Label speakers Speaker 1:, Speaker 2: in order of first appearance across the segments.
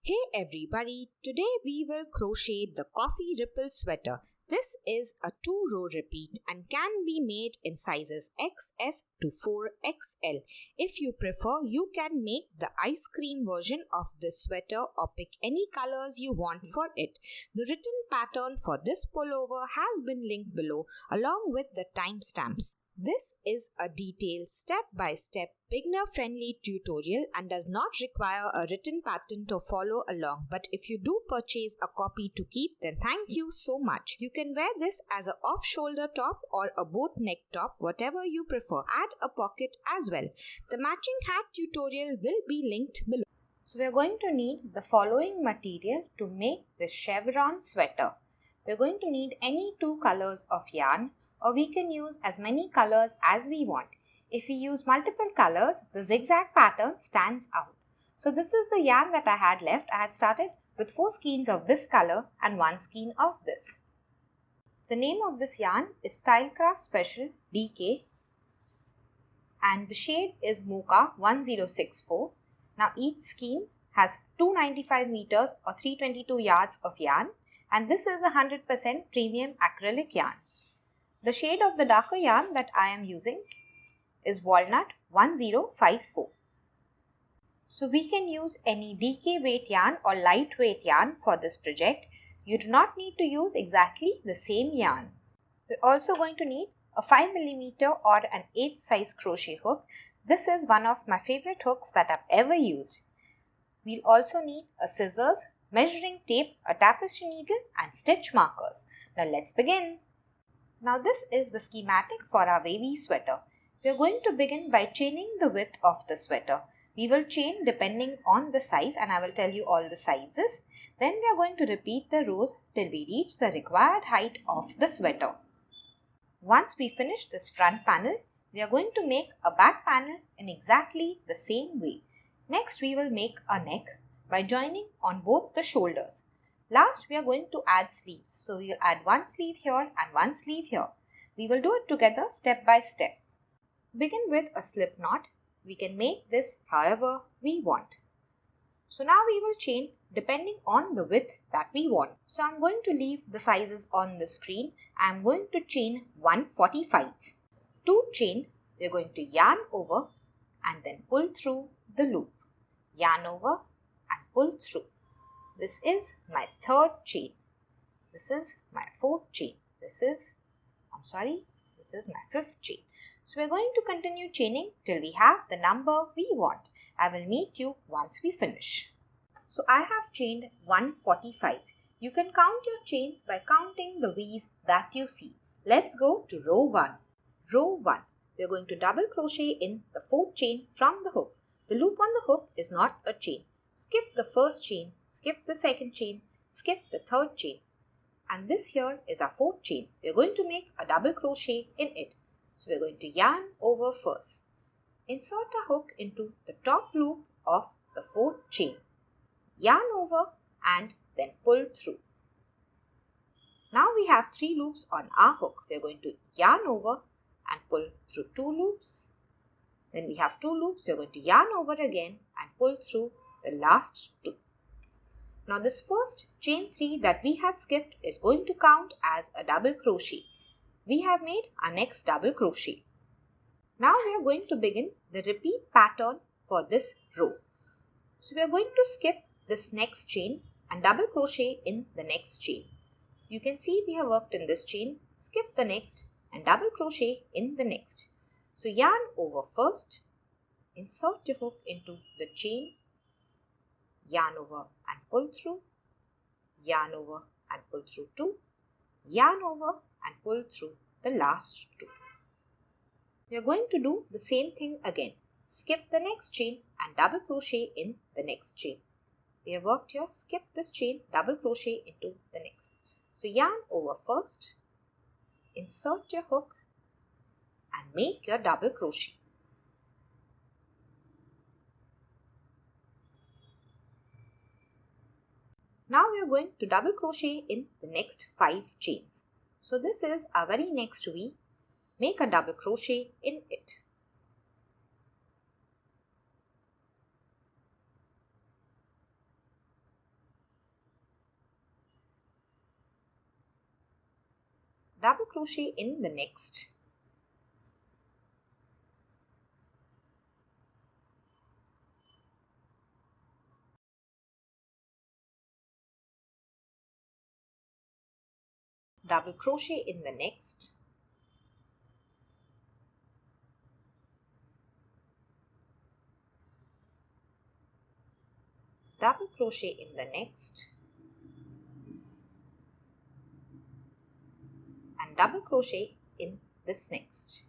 Speaker 1: Hey everybody, today we will crochet the coffee ripple sweater. This is a 2-row repeat and can be made in sizes XS to 4XL. If you prefer, you can make the ice cream version of this sweater or pick any colors you want for it. The written pattern for this pullover has been linked below along with the timestamps. This is a detailed step-by-step beginner-friendly tutorial and does not require a written pattern to follow along. But if you do purchase a copy to keep, then thank you so much. You can wear this as an off-shoulder top or a boat neck top, whatever you prefer. Add a pocket as well. The matching hat tutorial will be linked below. So we are going to need the following material to make this chevron sweater. We are going to need any 2 colors of yarn, or we can use as many colors as we want. If we use multiple colors, the zigzag pattern stands out. So this is the yarn that I had left. I had started with 4 skeins of this color and 1 skein of this. The name of this yarn is Stylecraft Special DK and the shade is Mocha 1064. Now each skein has 295 meters or 322 yards of yarn, and this is 100% premium acrylic yarn. The shade of the darker yarn that I am using is Walnut 1054. So we can use any DK weight yarn or lightweight yarn for this project. You do not need to use exactly the same yarn. We're also going to need a 5mm or an 8 size crochet hook. This is one of my favorite hooks that I've ever used. We'll also need a scissors, measuring tape, a tapestry needle and stitch markers. Now let's begin. Now this is the schematic for our wavy sweater. We are going to begin by chaining the width of the sweater. We will chain depending on the size and I will tell you all the sizes. Then we are going to repeat the rows till we reach the required height of the sweater. Once we finish this front panel, we are going to make a back panel in exactly the same way. Next we will make a neck by joining on both the shoulders. Last, we are going to add sleeves. So we will add 1 sleeve here and 1 sleeve here. We will do it together step by step. Begin with a slip knot. We can make this however we want. So now we will chain depending on the width that we want. So I am going to leave the sizes on the screen. I am going to chain 145. To chain, we are going to yarn over and then pull through the loop. Yarn over and pull through. This is my 3rd chain. This is my 4th chain. This is my 5th chain. So we are going to continue chaining till we have the number we want. I will meet you once we finish. So I have chained 145. You can count your chains by counting the V's that you see. Let's go to row 1. Row 1. We are going to double crochet in the 4th chain from the hook. The loop on the hook is not a chain. Skip the 1st chain. Skip the 2nd chain, skip the 3rd chain, and this here is our 4th chain. We are going to make a double crochet in it. So we are going to yarn over first. Insert a hook into the top loop of the 4th chain. Yarn over and then pull through. Now we have 3 loops on our hook. We are going to yarn over and pull through 2 loops. Then we have 2 loops. We are going to yarn over again and pull through the last 2. Now this first chain 3 that we had skipped is going to count as a double crochet. We have made our next double crochet. Now we are going to begin the repeat pattern for this row. So we are going to skip this next chain and double crochet in the next chain. You can see we have worked in this chain, skip the next and double crochet in the next. So yarn over first, insert your hook into the chain, yarn over and pull through, yarn over and pull through 2, yarn over and pull through the last 2. We are going to do the same thing again. Skip the next chain and double crochet in the next chain. We have worked here, skip this chain, double crochet into the next. So yarn over first, insert your hook and make your double crochet. Now we are going to double crochet in the next 5 chains. So this is our very next V. Make a double crochet in it. double crochet in the next, double crochet in the next, double crochet in the next, and double crochet in this next.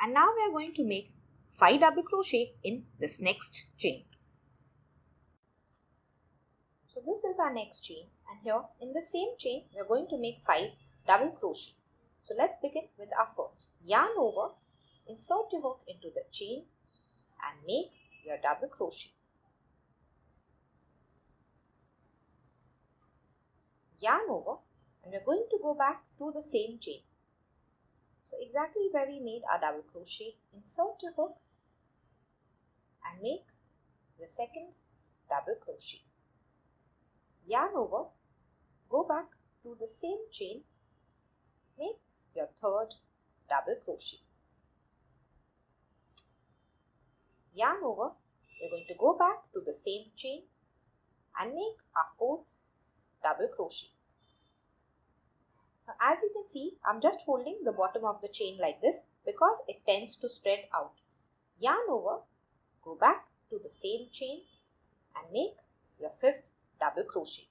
Speaker 1: And now we are going to make 5 double crochet in this next chain. So this is our next chain, and here in the same chain we are going to make 5 double crochet. So let's begin with our first. Yarn over, insert your hook into the chain and make your double crochet. Yarn over, and we are going to go back to the same chain. So exactly where we made our double crochet, insert your hook and make your second double crochet. Yarn over, go back to the same chain, make your third double crochet. Yarn over, we're going to go back to the same chain and make our fourth double crochet. Now, as you can see, I'm just holding the bottom of the chain like this because it tends to spread out. Yarn over, go back to the same chain and make your fifth double crochet.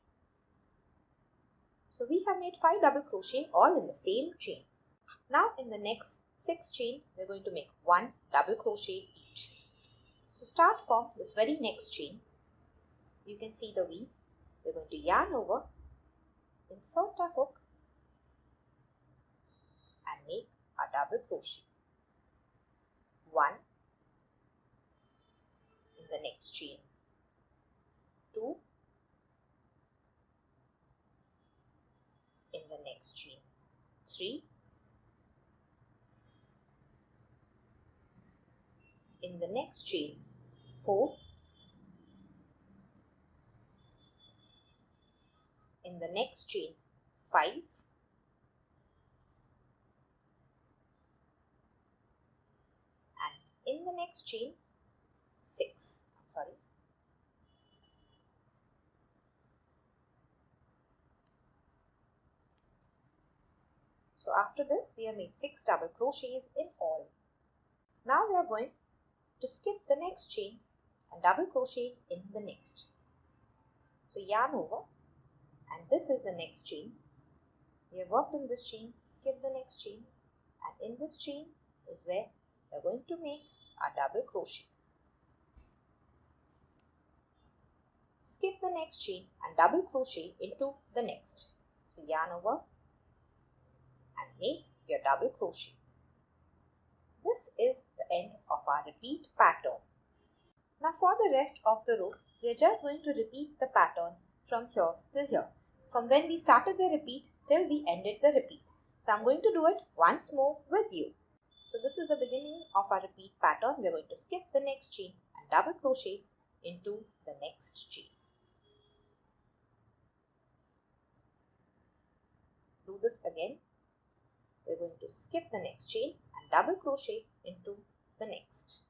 Speaker 1: So we have made 5 double crochet all in the same chain. Now in the next 6 chain, we're going to make 1 double crochet each. So start from this very next chain. You can see the V. We're going to yarn over, insert a hook and make a double crochet. 1 in the next chain, 2 in the next chain, 3 in the next chain, 4 in the next chain, 5 and in the next chain, 6. So after this, we have made 6 double crochets in all. Now we are going to skip the next chain and double crochet in the next. So yarn over, and this is the next chain. We have worked in this chain, skip the next chain, and in this chain is where we are going to make our double crochet. Skip the next chain and double crochet into the next. So yarn over and make your double crochet. This is the end of our repeat pattern. Now for the rest of the row, we are just going to repeat the pattern from here till here. From when we started the repeat till we ended the repeat. So I'm going to do it once more with you. So this is the beginning of our repeat pattern. We are going to skip the next chain and double crochet into the next chain. Do this again. We're going to skip the next chain and double crochet into the next.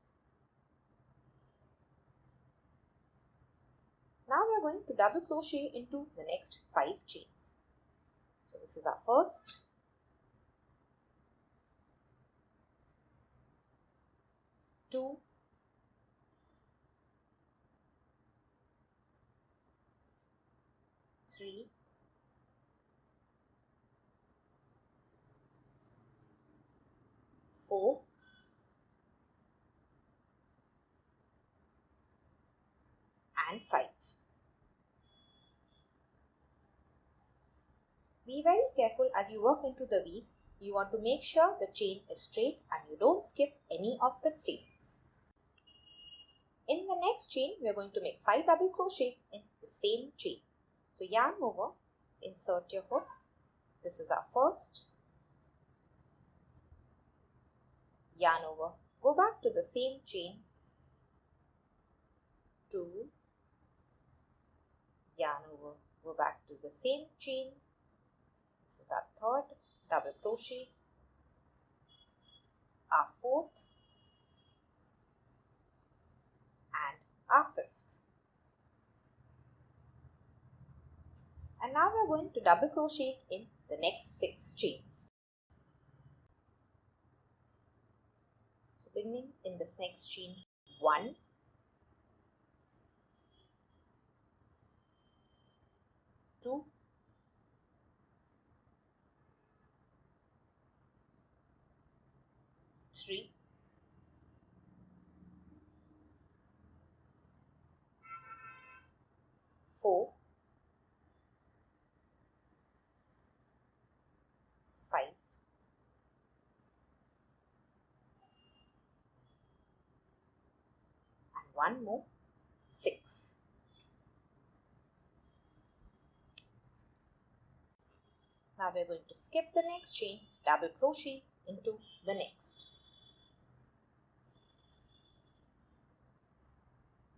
Speaker 1: Now we are going to double crochet into the next 5 chains. So this is our first, two, 3, 4, and 5. Be very careful as you work into the V's. You want to make sure the chain is straight and you don't skip any of the chains. In the next chain, we are going to make 5 double crochet in the same chain. So yarn over, insert your hook. This is our first. Yarn over, go back to the same chain. 2, yarn over, go back to the same chain. This is our third, double crochet, our fourth and our fifth. And now we are going to double crochet in the next 6 chains. So beginning in this next chain, 1, 2, 3, 4, 5, and one more, 6. Now we are going to skip the next chain, double crochet into the next.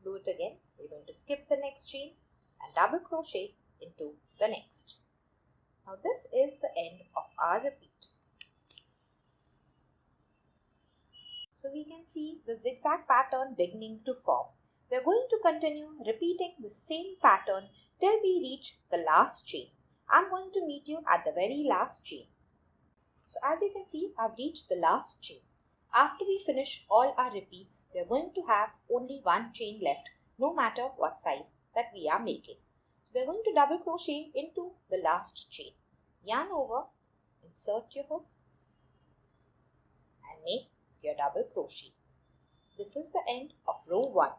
Speaker 1: Do it again. We are going to skip the next chain and double crochet into the next. Now this is the end of our repeat. So we can see the zigzag pattern beginning to form. We are going to continue repeating the same pattern till we reach the last chain. I am going to meet you at the very last chain. So as you can see, I have reached the last chain. After we finish all our repeats, we are going to have only one chain left, no matter what size that we are making. So we are going to double crochet into the last chain. Yarn over, insert your hook and make your double crochet. This is the end of row 1.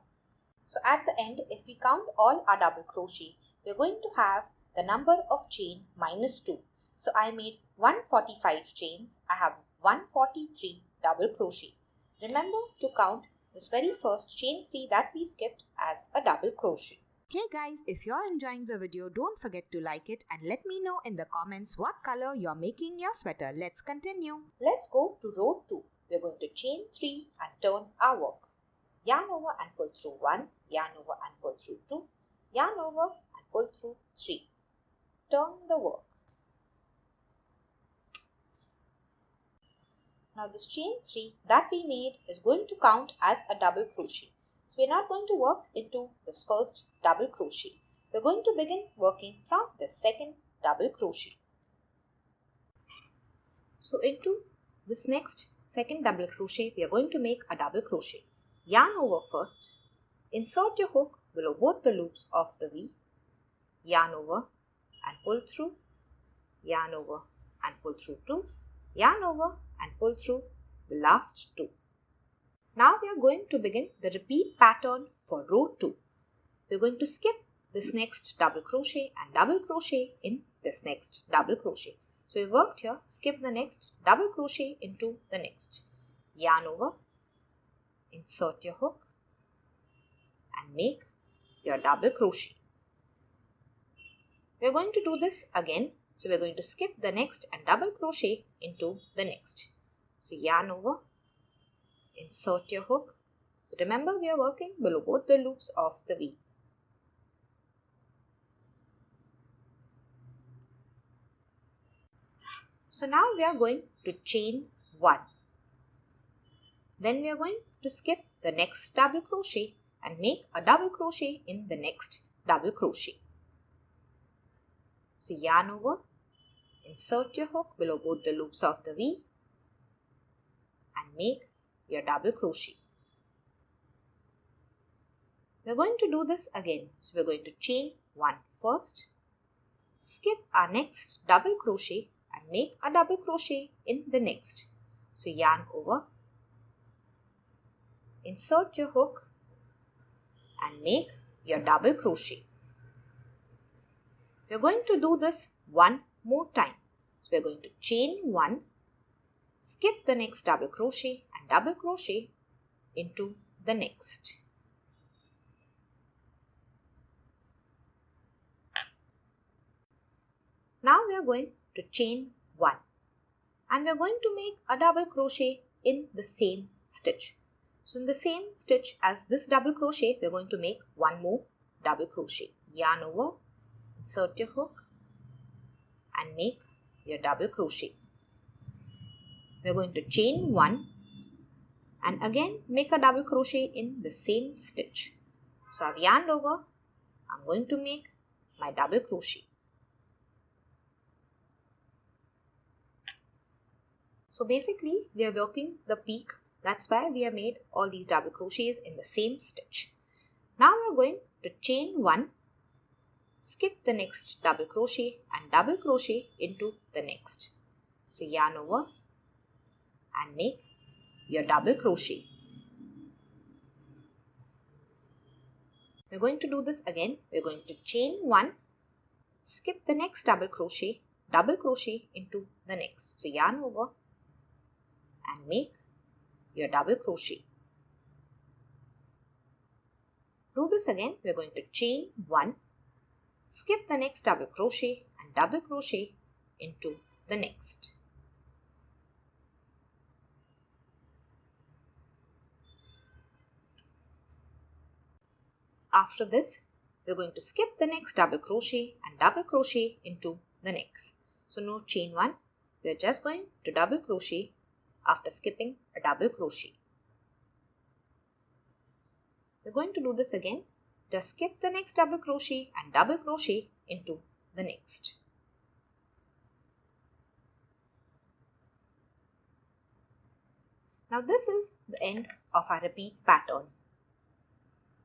Speaker 1: So at the end, if we count all our double crochet, we are going to have the number of chain minus 2. So I made 145 chains. I have 143 double crochet. Remember to count this very first chain 3 that we skipped as a double crochet. Hey guys, if you're enjoying the video, don't forget to like it and let me know in the comments what color you're making your sweater. Let's continue. Let's go to row 2. We're going to chain 3 and turn our work. Yarn over and pull through 1, yarn over and pull through 2, yarn over and pull through 3. Turn the work. Now this chain 3 that we made is going to count as a double crochet. So we're not going to work into this first double crochet. We're going to begin working from the second double crochet. So into this next second double crochet, we are going to make a double crochet. Yarn over first, insert your hook below both the loops of the V, yarn over and pull through, yarn over and pull through 2, yarn over and pull through the last 2. Now we are going to begin the repeat pattern for row 2. We are going to skip this next double crochet and double crochet in this next double crochet. So we worked here, skip the next, double crochet into the next. Yarn over, insert your hook and make your double crochet. We are going to do this again. So we are going to skip the next and double crochet into the next. So yarn over, insert your hook. Remember we are working below both the loops of the V. So now we are going to chain 1. Then we are going to skip the next double crochet and make a double crochet in the next double crochet. So yarn over, insert your hook below both the loops of the V and make your double crochet. We are going to do this again. So we are going to chain 1 first, skip our next double crochet and make a double crochet in the next. So yarn over, insert your hook and make your double crochet. We are going to do this one more time. So we are going to chain 1, skip the next double crochet and double crochet into the next. Now we are going to chain 1 and we are going to make a double crochet in the same stitch. So in the same stitch as this double crochet, we are going to make one more double crochet. Yarn over, insert your hook and make your double crochet. We are going to chain 1 and again make a double crochet in the same stitch. So I've yarned over, I'm going to make my double crochet. So basically we are working the peak, that's why we have made all these double crochets in the same stitch. Now we are going to chain 1, skip the next double crochet and double crochet into the next. So yarn over and make your double crochet. We're going to do this again. We're going to chain 1, skip the next double crochet into the next. So yarn over and make your double crochet. Do this again. We're going to chain 1, skip the next double crochet and double crochet into the next. After this, we're going to skip the next double crochet and double crochet into the next. So no chain 1, we're just going to double crochet after skipping a double crochet. We're going to do this again. Just skip the next double crochet and double crochet into the next. Now this is the end of our repeat pattern.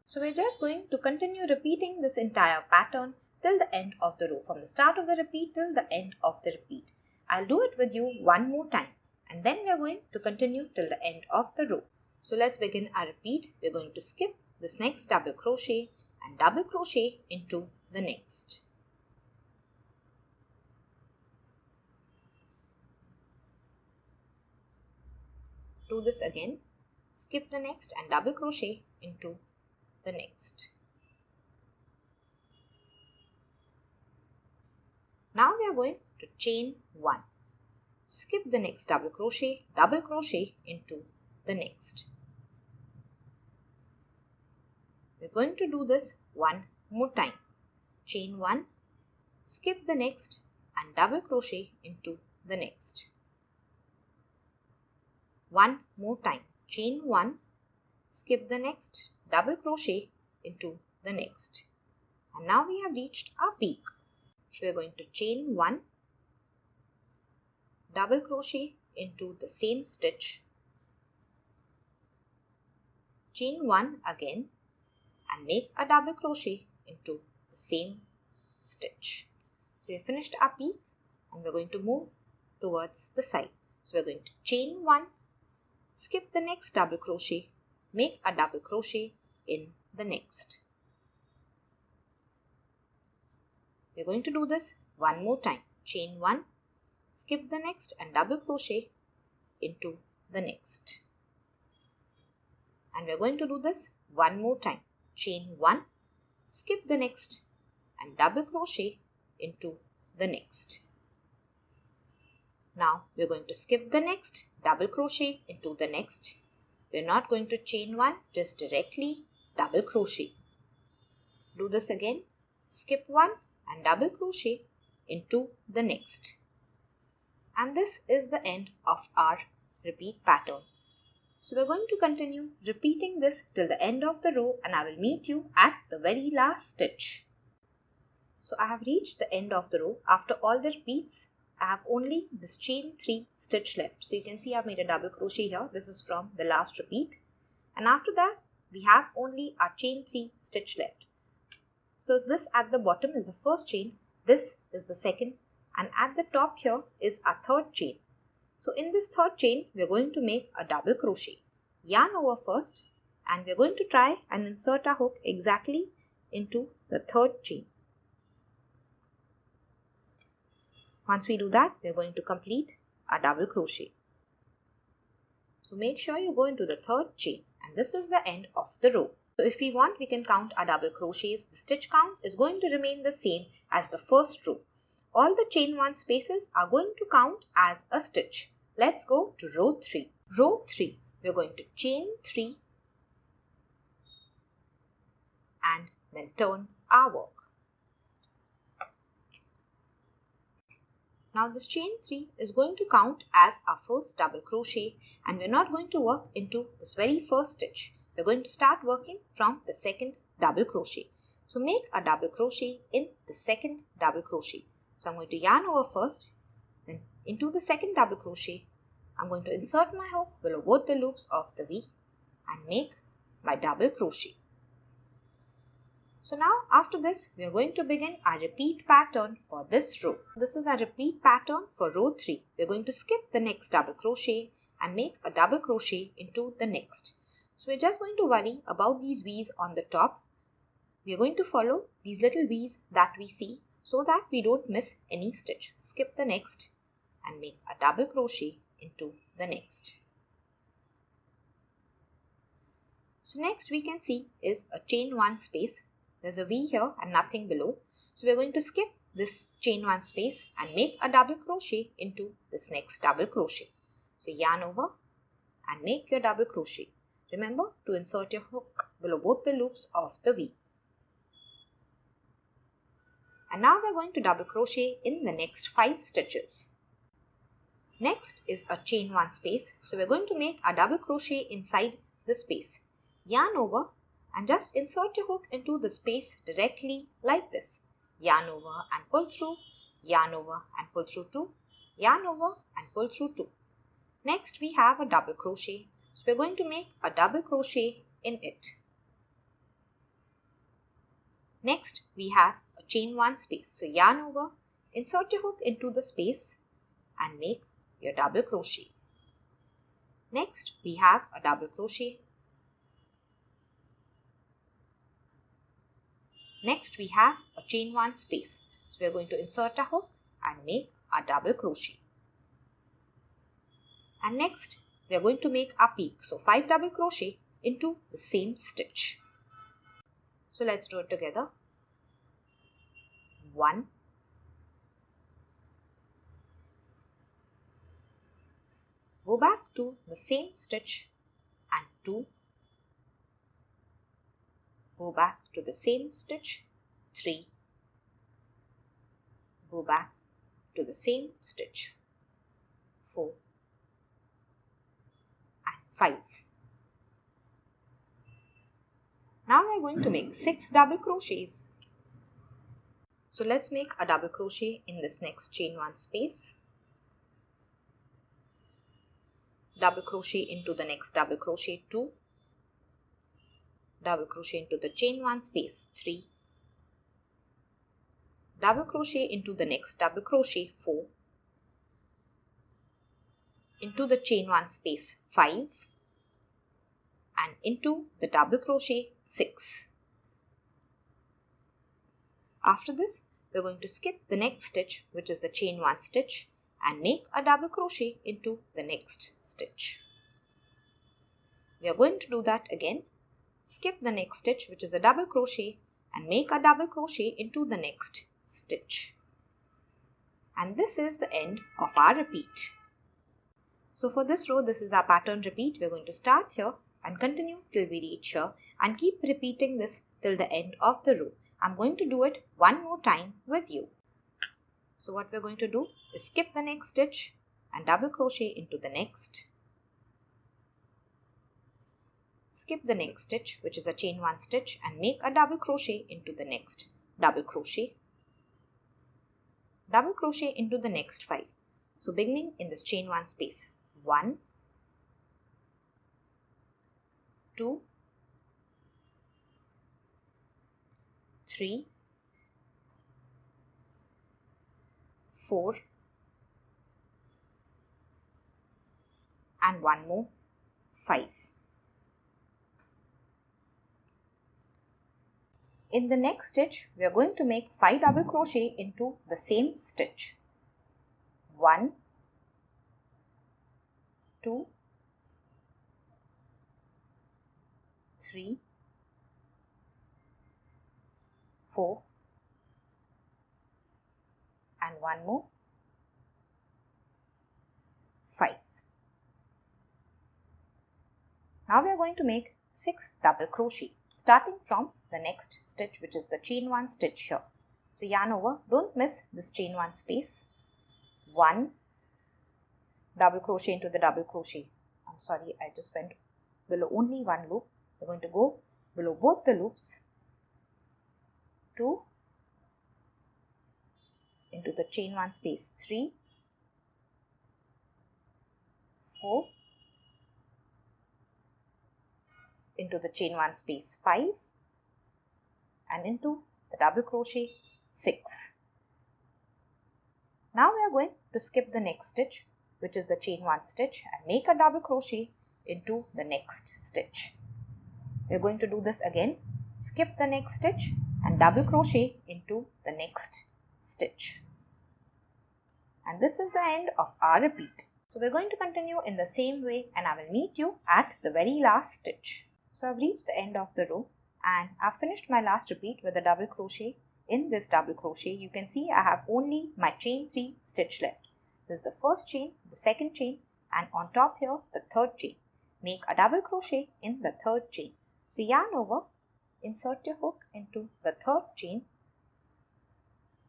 Speaker 1: So we're just going to continue repeating this entire pattern till the end of the row, from the start of the repeat till the end of the repeat. I'll do it with you one more time and then we're going to continue till the end of the row. So let's begin our repeat. We're going to skip this next double crochet and double crochet into the next. Do this again. Skip the next and double crochet into the next. Now we are going to chain 1. Skip the next double crochet into the next. We're going to do this one more time. Chain 1, skip the next and double crochet into the next. One more time. Chain 1, skip the next, double crochet into the next. And now we have reached our peak. So we are going to chain 1, double crochet into the same stitch, chain 1 again and make a double crochet into the same stitch. So we have finished our peak and we're going to move towards the side. So we're going to chain 1, skip the next double crochet, make a double crochet in the next. We're going to do this one more time. Chain 1, skip the next and double crochet into the next. And we're going to do this one more time. Chain 1, skip the next and double crochet into the next. Now we're going to skip the next, double crochet into the next. We're not going to chain 1, just directly double crochet. Do this again. Skip 1 and double crochet into the next. And this is the end of our repeat pattern. So we're going to continue repeating this till the end of the row and I will meet you at the very last stitch. So I have reached the end of the row. After all the repeats, I have only this chain 3 stitch left. So you can see I've made a double crochet here. This is from the last repeat. And after that, we have only our chain 3 stitch left. So this at the bottom is the first chain. This is the second. And at the top here is our third chain. So in this third chain, we are going to make a double crochet. Yarn over first. And we are going to try and insert our hook exactly into the third chain. Once we do that, we are going to complete our double crochet. So make sure you go into the third chain and this is the end of the row. So if we want, we can count our double crochets. The stitch count is going to remain the same as the first row. All the chain 1 spaces are going to count as a stitch. Let's go to row 3. Row 3, we are going to chain 3 and then turn our work. Now this chain 3 is going to count as our first double crochet, and we're not going to work into this very first stitch. We're going to start working from the second double crochet. So make a double crochet in the second double crochet. So I'm going to yarn over first, then into the second double crochet. I'm going to insert my hook below both the loops of the V and make my double crochet. So now after this, we are going to begin our repeat pattern for this row. This is our repeat pattern for row 3. We are going to skip the next double crochet and make a double crochet into the next. So we're just going to worry about these V's on the top. We are going to follow these little V's that we see so that we don't miss any stitch. Skip the next and make a double crochet into the next. So next we can see is a chain 1 space. There's a V here and nothing below. So we're going to skip this chain 1 space and make a double crochet into this next double crochet. So yarn over and make your double crochet. Remember to insert your hook below both the loops of the V. And now we're going to double crochet in the next 5 stitches. Next is a chain 1 space. So we're going to make a double crochet inside the space. Yarn over and just insert your hook into the space directly like this. Yarn over and pull through, yarn over and pull through 2, yarn over and pull through 2. Next we have a double crochet. So we're going to make a double crochet in it. Next we have a chain 1 space. So yarn over, insert your hook into the space and make your double crochet. Next we have a double crochet. Next we have a chain 1 space. So we are going to insert a hook and make a double crochet. And next we are going to make a peak. So 5 double crochet into the same stitch. So let's do it together. 1, go back to the same stitch and 2, go back to the same stitch, 3, go back to the same stitch, 4 and 5. Now we are going to make 6 double crochets. So let's make a double crochet in this next chain 1 space. Double crochet into the next double crochet 2. Double crochet into the chain 1 space 3, double crochet into the next double crochet 4, into the chain 1 space 5 and into the double crochet 6. After this we are going to skip the next stitch, which is the chain 1 stitch, and make a double crochet into the next stitch. We are going to do that again. Skip the next stitch, which is a double crochet, and make a double crochet into the next stitch. And this is the end of our repeat. So for this row, this is our pattern repeat. We're going to start here and continue till we reach here and keep repeating this till the end of the row. I'm going to do it one more time with you. So what we're going to do is skip the next stitch and double crochet into the next. Skip the next stitch, which is a chain 1 stitch, and make a double crochet into the next double crochet. Double crochet into the next 5. So beginning in this chain 1 space, 1, 2, 3, 4 and one more, 5. In the next stitch, we are going to make 5 double crochet into the same stitch. 1, 2, 3, 4 and one more, 5. Now we are going to make 6 double crochet starting from the next stitch, which is the chain 1 stitch here. So yarn over, don't miss this chain 1 space. 1 double crochet into the double crochet. I'm sorry, I just went below only one loop. We're going to go below both the loops, 2 into the chain 1 space, 3, 4 into the chain 1 space, 5, and into the double crochet, 6. Now we are going to skip the next stitch, which is the chain 1 stitch, and make a double crochet into the next stitch. We are going to do this again. Skip the next stitch and double crochet into the next stitch. And this is the end of our repeat. So we're going to continue in the same way, and I will meet you at the very last stitch. So I've reached the end of the row and I've finished my last repeat with a double crochet. In this double crochet, you can see I have only my chain 3 stitch left. This is the first chain, the second chain, and on top here the third chain. Make a double crochet in the third chain. So yarn over, insert your hook into the third chain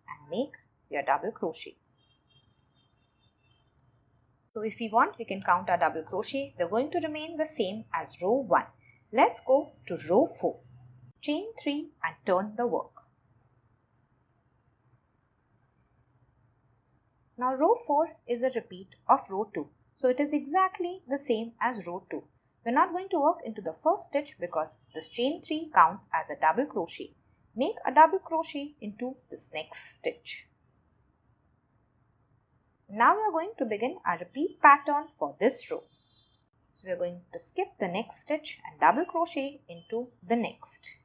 Speaker 1: and make your double crochet. So if we want, we can count our double crochet. They're going to remain the same as row 1. Let's go to row 4. Chain 3 and turn the work. Now row 4 is a repeat of row 2. So it is exactly the same as row 2. We're not going to work into the first stitch because this chain 3 counts as a double crochet. Make a double crochet into this next stitch. Now we are going to begin our repeat pattern for this row. So we are going to skip the next stitch and double crochet into the next.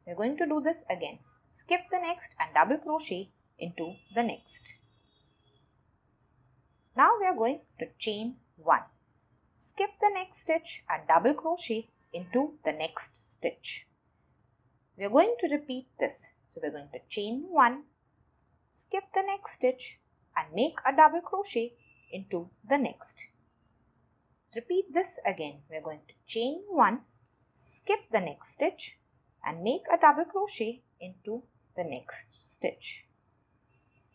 Speaker 1: We are going to do this again. Skip the next and double crochet into the next. Now we are going to chain 1. Skip the next stitch and double crochet into the next stitch. We are going to repeat this. So we are going to chain 1, skip the next stitch and make a double crochet into the next. Repeat this again. We are going to chain 1, skip the next stitch and make a double crochet into the next stitch.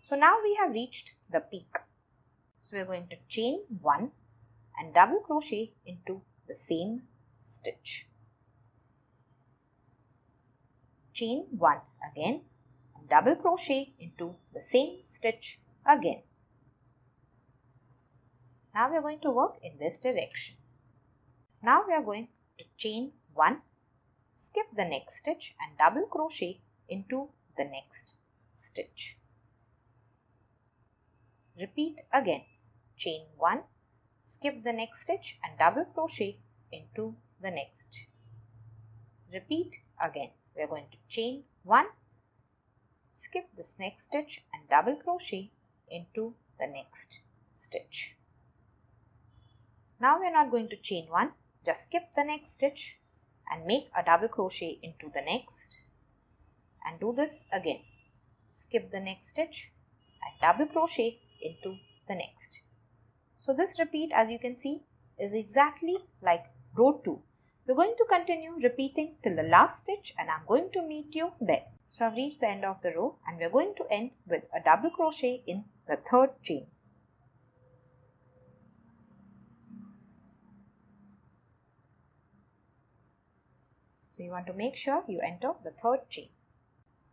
Speaker 1: So now we have reached the peak. So we are going to chain 1 and double crochet into the same stitch. Chain 1 again and double crochet into the same stitch again. Now we are going to work in this direction. Now we are going to chain 1, skip the next stitch and double crochet into the next stitch. Repeat again. Chain 1, skip the next stitch and double crochet into the next. Repeat again. We are going to chain 1, skip this next stitch and double crochet into the next stitch. Now we are not going to chain 1, just skip the next stitch and make a double crochet into the next, and do this again. Skip the next stitch and double crochet into the next. So this repeat, as you can see, is exactly like row 2. We're going to continue repeating till the last stitch and I'm going to meet you there. So I've reached the end of the row and we're going to end with a double crochet in the third chain. So you want to make sure you enter the third chain.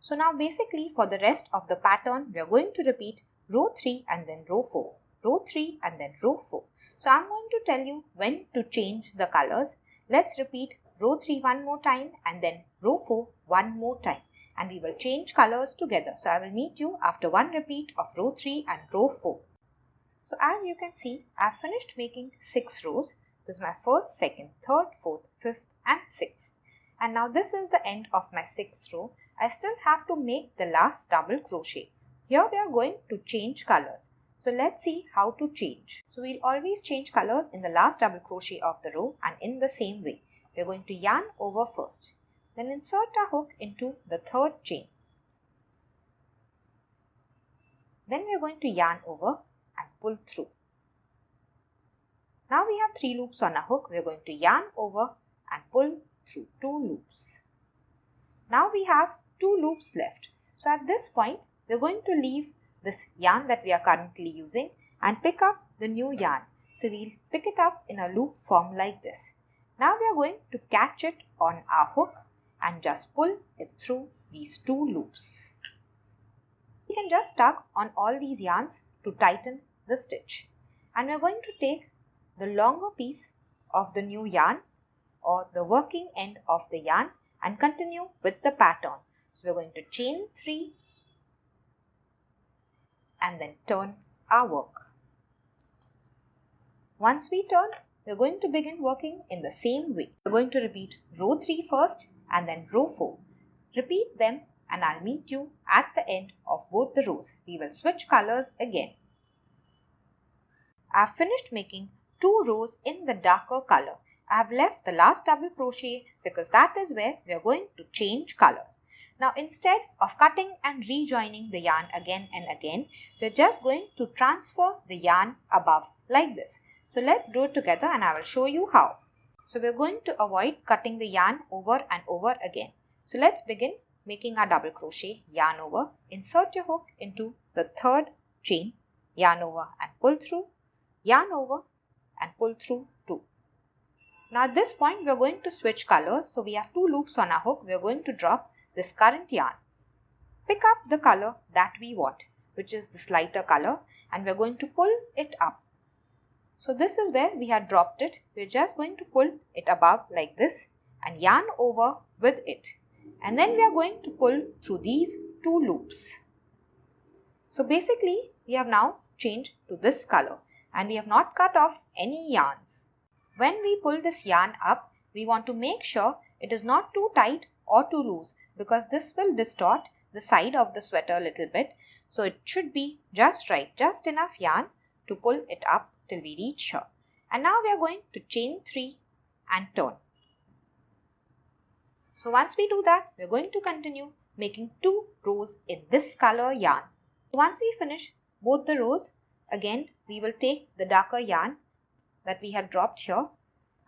Speaker 1: So now basically for the rest of the pattern, we are going to repeat row 3 and then row 4, row 3 and then row 4. So I'm going to tell you when to change the colors. Let's repeat row 3 one more time and then row 4 one more time, and we will change colors together. So I will meet you after one repeat of row 3 and row 4. So as you can see, I have finished making 6 rows. This is my first, second, third, fourth, fifth and sixth. And now this is the end of my 6th row. I still have to make the last double crochet. Here we are going to change colors. So let's see how to change. So we'll always change colors in the last double crochet of the row and in the same way. We're going to yarn over first. Then insert a hook into the third chain. Then we're going to yarn over and pull through. Now we have 3 loops on a hook. We're going to yarn over and pull through 2 loops. Now we have 2 loops left. So at this point, we're going to leave this yarn that we are currently using and pick up the new yarn. So we'll pick it up in a loop form like this. Now we are going to catch it on our hook and just pull it through these two loops. We can just tug on all these yarns to tighten the stitch. And we are going to take the longer piece of the new yarn or the working end of the yarn and continue with the pattern. So we are going to chain 3 and then turn our work. Once we turn, we are going to begin working in the same way. We are going to repeat row 3 first and then row 4. Repeat them and I'll meet you at the end of both the rows. We will switch colors again. I have finished making 2 rows in the darker color. I have left the last double crochet because that is where we are going to change colors. Now instead of cutting and rejoining the yarn again and again, we are just going to transfer the yarn above like this. So let's do it together and I will show you how. So we are going to avoid cutting the yarn over and over again. So let's begin making our double crochet, yarn over, insert your hook into the third chain, yarn over and pull through, yarn over and pull through 2. Now at this point we are going to switch colors. So we have 2 loops on our hook. We are going to drop this current yarn. Pick up the color that we want, which is this lighter color, and we are going to pull it up. So this is where we had dropped it. We are just going to pull it above like this and yarn over with it. And then we are going to pull through these 2 loops. So basically we have now changed to this color and we have not cut off any yarns. When we pull this yarn up, we want to make sure it is not too tight or too loose because this will distort the side of the sweater a little bit. So it should be just right, just enough yarn to pull it up till we reach here. And now we are going to chain 3 and turn. So once we do that, we are going to continue making 2 rows in this color yarn. Once we finish both the rows, again we will take the darker yarn that we had dropped here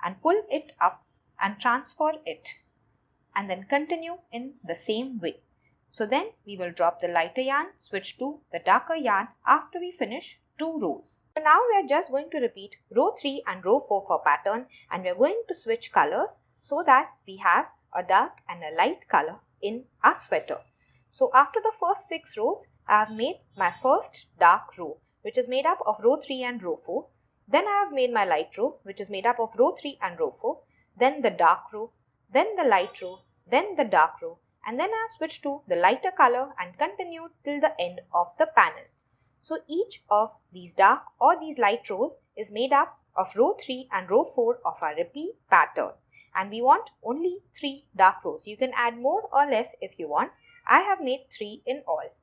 Speaker 1: and pull it up and transfer it and then continue in the same way. So then we will drop the lighter yarn, switch to the darker yarn after we finish 2 rows. So now we are just going to repeat row 3 and row 4 for pattern and we are going to switch colors so that we have a dark and a light color in our sweater. So after the first 6 rows, I have made my first dark row, which is made up of row 3 and row 4. Then I have made my light row, which is made up of row 3 and row 4. Then the dark row, then the light row, then the dark row, and then I have switched to the lighter color and continued till the end of the panel. So each of these dark or these light rows is made up of row 3 and row 4 of our repeat pattern. And we want only 3 dark rows. You can add more or less if you want. I have made 3 in all.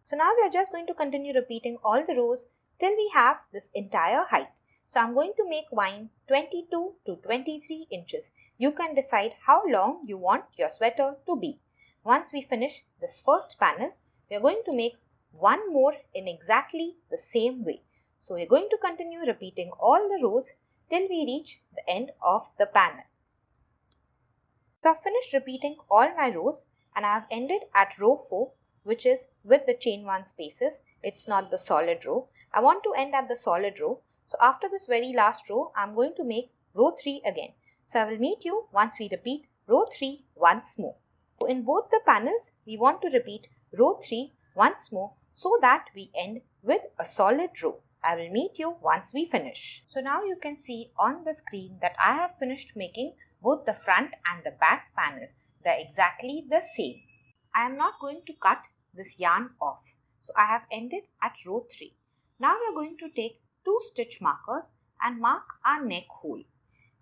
Speaker 1: So now we are just going to continue repeating all the rows till we have this entire height. So I'm going to make mine 22 to 23 inches. You can decide how long you want your sweater to be. Once we finish this first panel, we are going to make one more in exactly the same way. So we're going to continue repeating all the rows till we reach the end of the panel. So I've finished repeating all my rows and I have ended at row 4, which is with the chain 1 spaces. It's not the solid row. I want to end at the solid row. So after this very last row, I'm going to make row 3 again. So I will meet you once we repeat row 3 once more. So in both the panels, we want to repeat row 3 once more so that we end with a solid row. I will meet you once we finish. So now you can see on the screen that I have finished making both the front and the back panel. They're exactly the same. I am not going to cut this yarn off. So I have ended at row 3. Now we are going to take 2 stitch markers and mark our neck hole.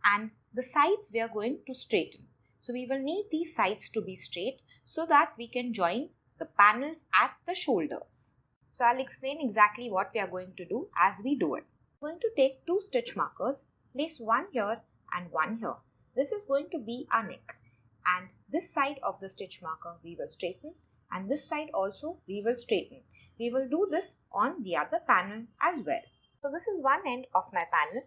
Speaker 1: And the sides we are going to straighten. So we will need these sides to be straight so that we can join the panels at the shoulders. So I'll explain exactly what we are going to do as we do it. I'm going to take 2 stitch markers, place one here and one here. This is going to be our neck. And this side of the stitch marker we will straighten and this side also we will straighten. We will do this on the other panel as well. So this is one end of my panel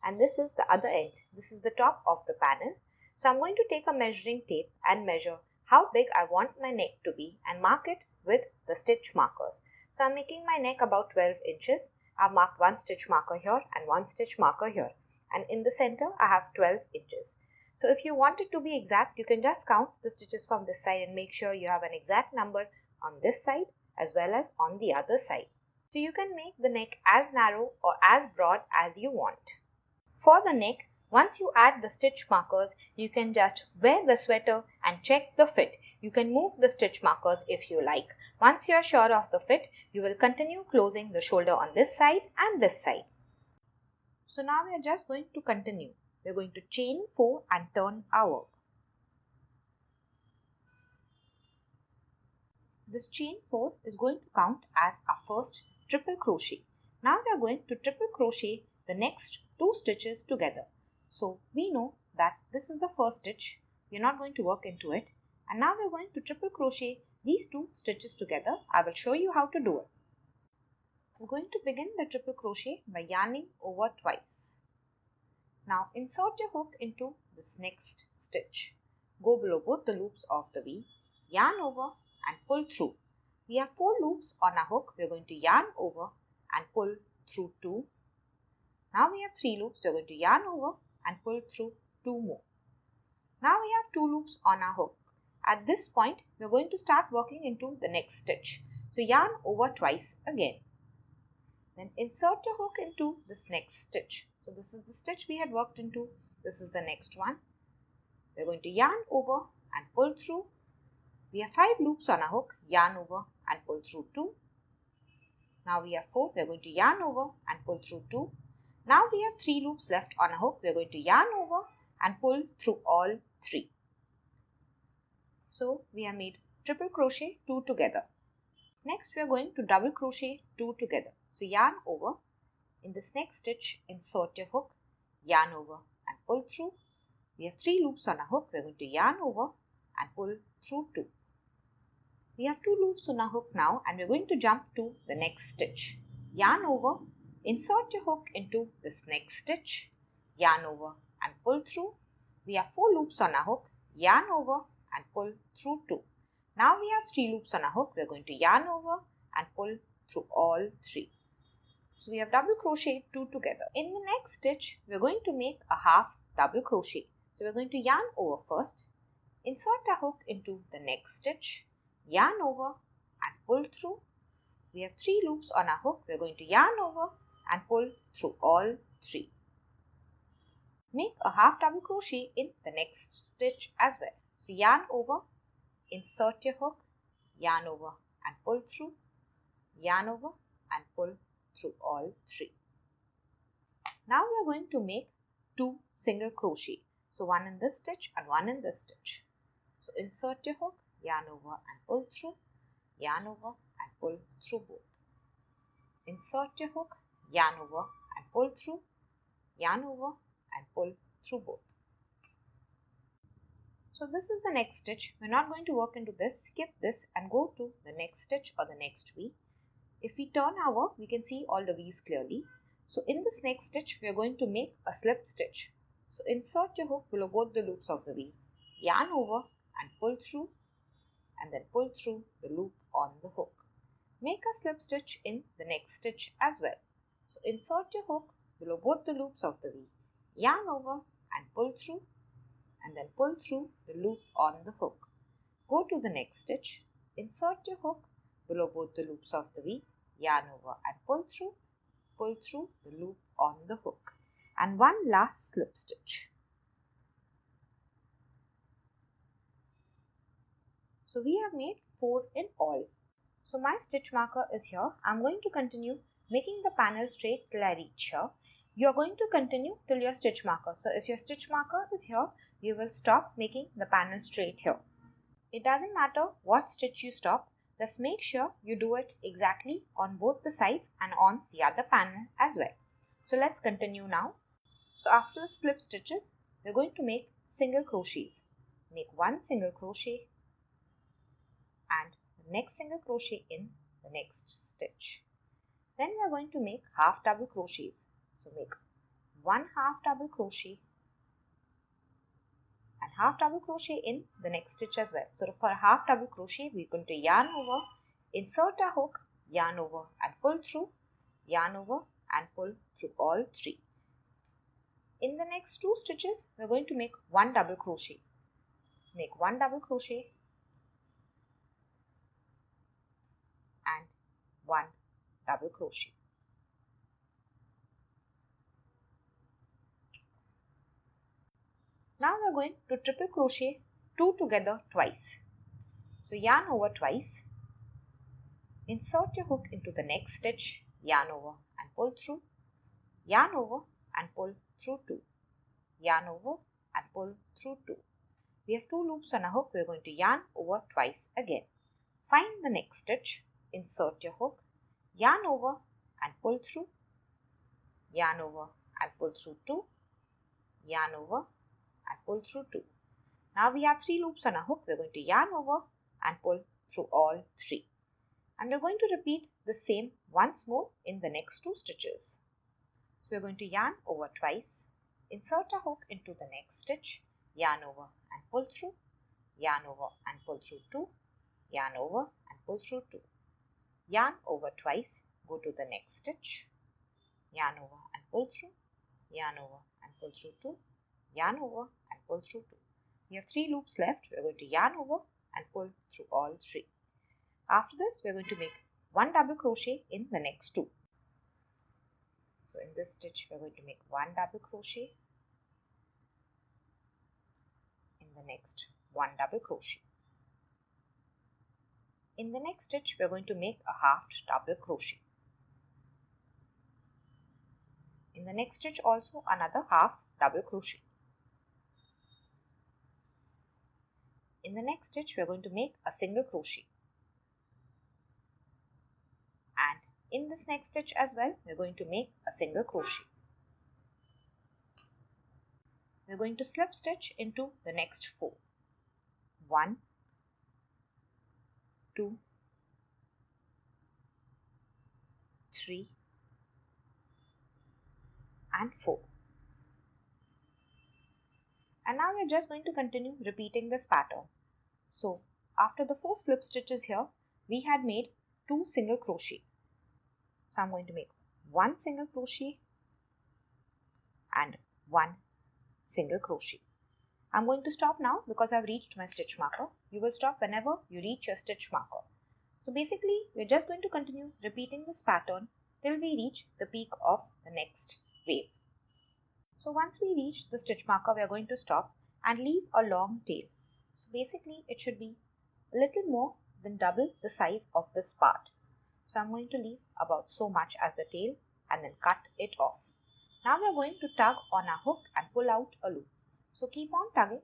Speaker 1: and this is the other end. This is the top of the panel. So I'm going to take a measuring tape and measure how big I want my neck to be and mark it with the stitch markers. So I'm making my neck about 12 inches. I've marked one stitch marker here and one stitch marker here. And in the center, I have 12 inches. So if you want it to be exact, you can just count the stitches from this side and make sure you have an exact number on this side as well as on the other side. So you can make the neck as narrow or as broad as you want. For the neck, once you add the stitch markers, you can just wear the sweater and check the fit. You can move the stitch markers if you like. Once you are sure of the fit, you will continue closing the shoulder on this side and this side. So now we are just going to continue. We are going to chain 4 and turn our work. This chain 4 is going to count as our first triple crochet. Now we are going to triple crochet the next 2 stitches together. So we know that this is the first stitch. We are not going to work into it. And now we are going to triple crochet these 2 stitches together. I will show you how to do it. We're going to begin the triple crochet by yarning over twice. Now insert your hook into this next stitch. Go below both the loops of the V, yarn over and pull through. We have 4 loops on our hook. We're going to yarn over and pull through 2. Now we have 3 loops. We're going to yarn over and pull through 2 more. Now we have 2 loops on our hook. At this point, we're going to start working into the next stitch. So yarn over twice again. Then insert your hook into this next stitch. So this is the stitch we had worked into. This is the next one. We're going to yarn over and pull through. We have 5 loops on our hook. Yarn over and pull through 2. Now we have 4. We're going to yarn over and pull through 2. Now we have 3 loops left on our hook. We're going to yarn over and pull through all 3. So we have made triple crochet 2 together. Next we are going to double crochet 2 together. So yarn over. In this next stitch, insert your hook, yarn over and pull through. We have 3 loops on our hook. We're going to yarn over and pull through 2. We have 2 loops on our hook now and we're going to jump to the next stitch. Yarn over, insert your hook into this next stitch, yarn over and pull through. We have 4 loops on our hook, yarn over and pull through 2. Now we have 3 loops on our hook. We're going to yarn over and pull through all 3. So we have double crochet 2 together. In the next stitch, we're going to make a half double crochet. So we're going to yarn over first, insert our hook into the next stitch, yarn over and pull through. We have 3 loops on our hook. We're going to yarn over and pull through all 3. Make a half double crochet in the next stitch as well. So yarn over, insert your hook, yarn over and pull through, yarn over and pull through all 3. Now we are going to make 2 single crochet. So one in this stitch and one in this stitch. So insert your hook, yarn over and pull through, yarn over and pull through both. Insert your hook, yarn over and pull through, yarn over and pull through both. So this is the next stitch. We're not going to work into this. Skip this and go to the next stitch or the next V. If we turn our work, we can see all the V's clearly. So in this next stitch, we are going to make a slip stitch. So insert your hook below both the loops of the V. Yarn over and pull through and then pull through the loop on the hook. Make a slip stitch in the next stitch as well. So insert your hook below both the loops of the V. Yarn over and pull through and then pull through the loop on the hook. Go to the next stitch. Insert your hook below both the loops of the V. Yarn over and pull through the loop on the hook. And one last slip stitch. So we have made 4 in all. So my stitch marker is here. I'm going to continue making the panel straight till I reach here. You are going to continue till your stitch marker. So if your stitch marker is here, you will stop making the panel straight here. It doesn't matter what stitch you stop. Just make sure you do it exactly on both the sides and on the other panel as well. So let's continue now. So after the slip stitches, we're going to make single crochets. Make 1 single crochet and the next single crochet in the next stitch. Then we are going to make half double crochets. So make 1 half double crochet and half double crochet in the next stitch as well. So for a half double crochet, we're going to yarn over, insert a hook, yarn over and pull through, yarn over and pull through all 3. In the next 2 stitches, we are going to make 1 double crochet. So make 1 double crochet and 1 double crochet. Now we are going to triple crochet 2 together twice. So yarn over twice, insert your hook into the next stitch, yarn over and pull through, yarn over and pull through 2, yarn over and pull through 2. We have 2 loops on our hook. We are going to yarn over twice again. Find the next stitch, insert your hook, yarn over and pull through, yarn over and pull through 2, yarn over and pull through 2. Now we have 3 loops on our hook. We are going to yarn over and pull through all 3. And we are going to repeat the same once more in the next 2 stitches. So we are going to yarn over twice, insert a hook into the next stitch, yarn over and pull through, yarn over and pull through 2, yarn over and pull through 2. Yarn over twice, go to the next stitch, yarn over and pull through, yarn over and pull through 2, yarn over and pull through 2. We have 3 loops left. We are going to yarn over and pull through all 3. After this, we are going to make 1 double crochet in the next 2. So in this stitch, we are going to make 1 double crochet, in the next 1 double crochet. In the next stitch, we are going to make a half double crochet. In the next stitch also another half double crochet. In the next stitch, we are going to make a single crochet. And in this next stitch as well, we are going to make a single crochet. We are going to slip stitch into the next 4. 1, 2, 3, and 4. And now we are just going to continue repeating this pattern. So after the 4 slip stitches here, we had made 2 single crochet. So I'm going to make 1 single crochet and 1 single crochet. I'm going to stop now because I've reached my stitch marker. You will stop whenever you reach your stitch marker. So basically, we're just going to continue repeating this pattern till we reach the peak of the next wave. So once we reach the stitch marker, we are going to stop and leave a long tail. So basically, it should be a little more than double the size of this part. So I'm going to leave about so much as the tail and then cut it off. Now we are going to tug on our hook and pull out a loop. So keep on tugging,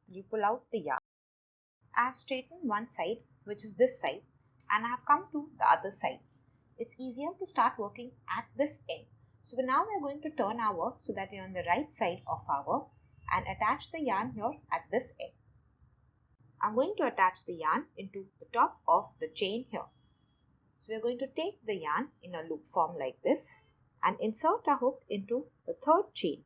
Speaker 1: you pull out the yarn. I have straightened one side, which is this side, and I have come to the other side. It's easier to start working at this end. So now we are going to turn our work so that we are on the right side of our work and attach the yarn here at this end. I'm going to attach the yarn into the top of the chain here. So we are going to take the yarn in a loop form like this and insert a hook into the 3rd chain.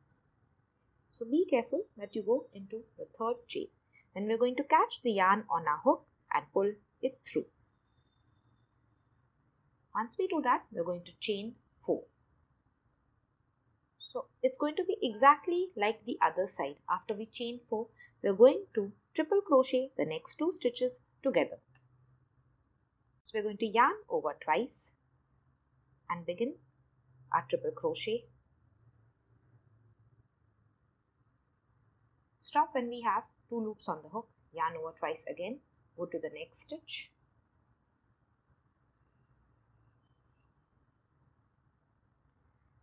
Speaker 1: So be careful that you go into the 3rd chain. Then we are going to catch the yarn on our hook and pull it through. Once we do that, we are going to chain 4. So it's going to be exactly like the other side. After we chain 4, we are going to triple crochet the next 2 stitches together. So we are going to yarn over twice and begin our triple crochet. Stop when we have 2 loops on the hook, yarn over twice again, go to the next stitch.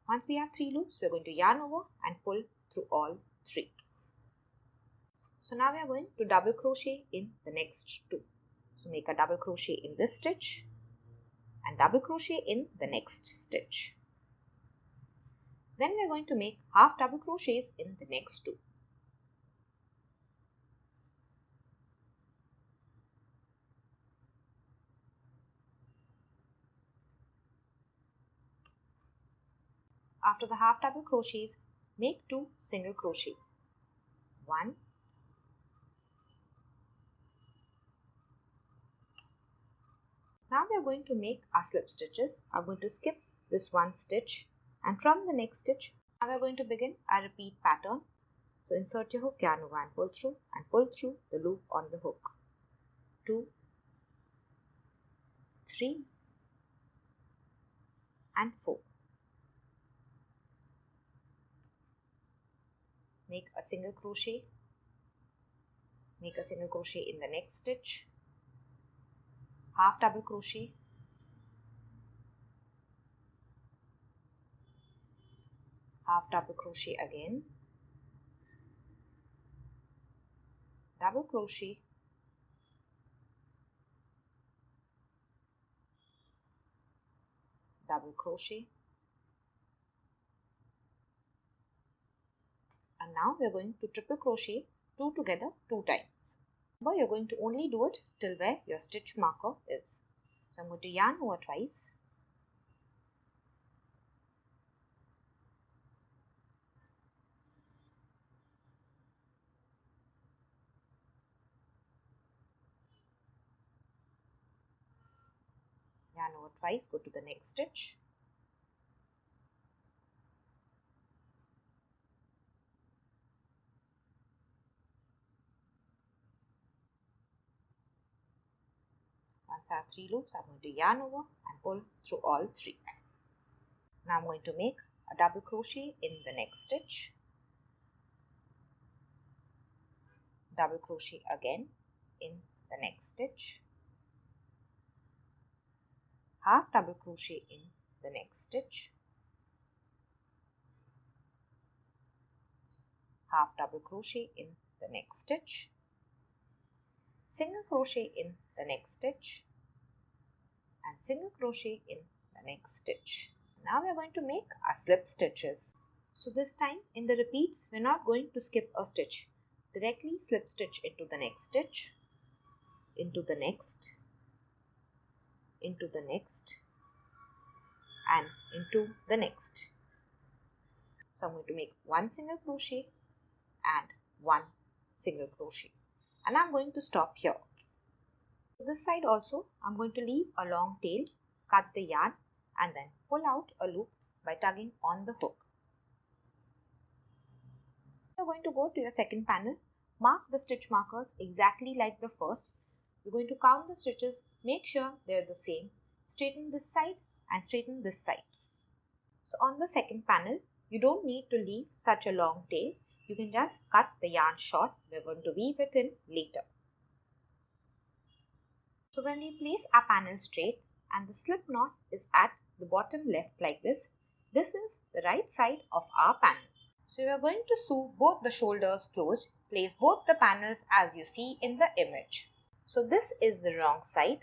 Speaker 1: Once we have 3 loops, we are going to yarn over and pull through all 3. So now we are going to double crochet in the next 2. So make a double crochet in this stitch and double crochet in the next stitch. Then we are going to make half double crochets in the next 2. After the half double crochets, make 2 single crochet. 1, Now we are going to make our slip stitches. I'm going to skip this one stitch, and from the next stitch, now we are going to begin a repeat pattern. So insert your hook, yarn over and pull through the loop on the hook. 2, 3 and 4. Make a single crochet. Make a single crochet in the next stitch. Half double crochet. Half double crochet again. Double crochet. Double crochet. And now we are going to triple crochet 2 together 2 times. Remember, you're going to only do it till where your stitch marker is. So I'm going to yarn over twice. Yarn over twice, go to the next stitch. Once I have 3 loops, I'm going to yarn over and pull through all 3. Now I'm going to make a double crochet in the next stitch. Double crochet again in the next stitch. Half double crochet in the next stitch. Half double crochet in the next stitch. Single crochet in the next stitch. And single crochet in the next stitch. Now we are going to make our slip stitches. So this time in the repeats, we are not going to skip a stitch. Directly slip stitch into the next stitch, into the next, into the next, and into the next. So I'm going to make one single crochet and one single crochet, and I'm going to stop here. This side also I'm going to leave a long tail, cut the yarn and then pull out a loop by tugging on the hook. You're going to go to your second panel, mark the stitch markers exactly like the first. You're going to count the stitches, make sure they're the same, straighten this side and straighten this side. So on the second panel, you don't need to leave such a long tail. You can just cut the yarn short. We're going to weave it in later. So when we place our panel straight and the slip knot is at the bottom left like this, this is the right side of our panel. So we are going to sew both the shoulders closed. Place both the panels as you see in the image. So this is the wrong side.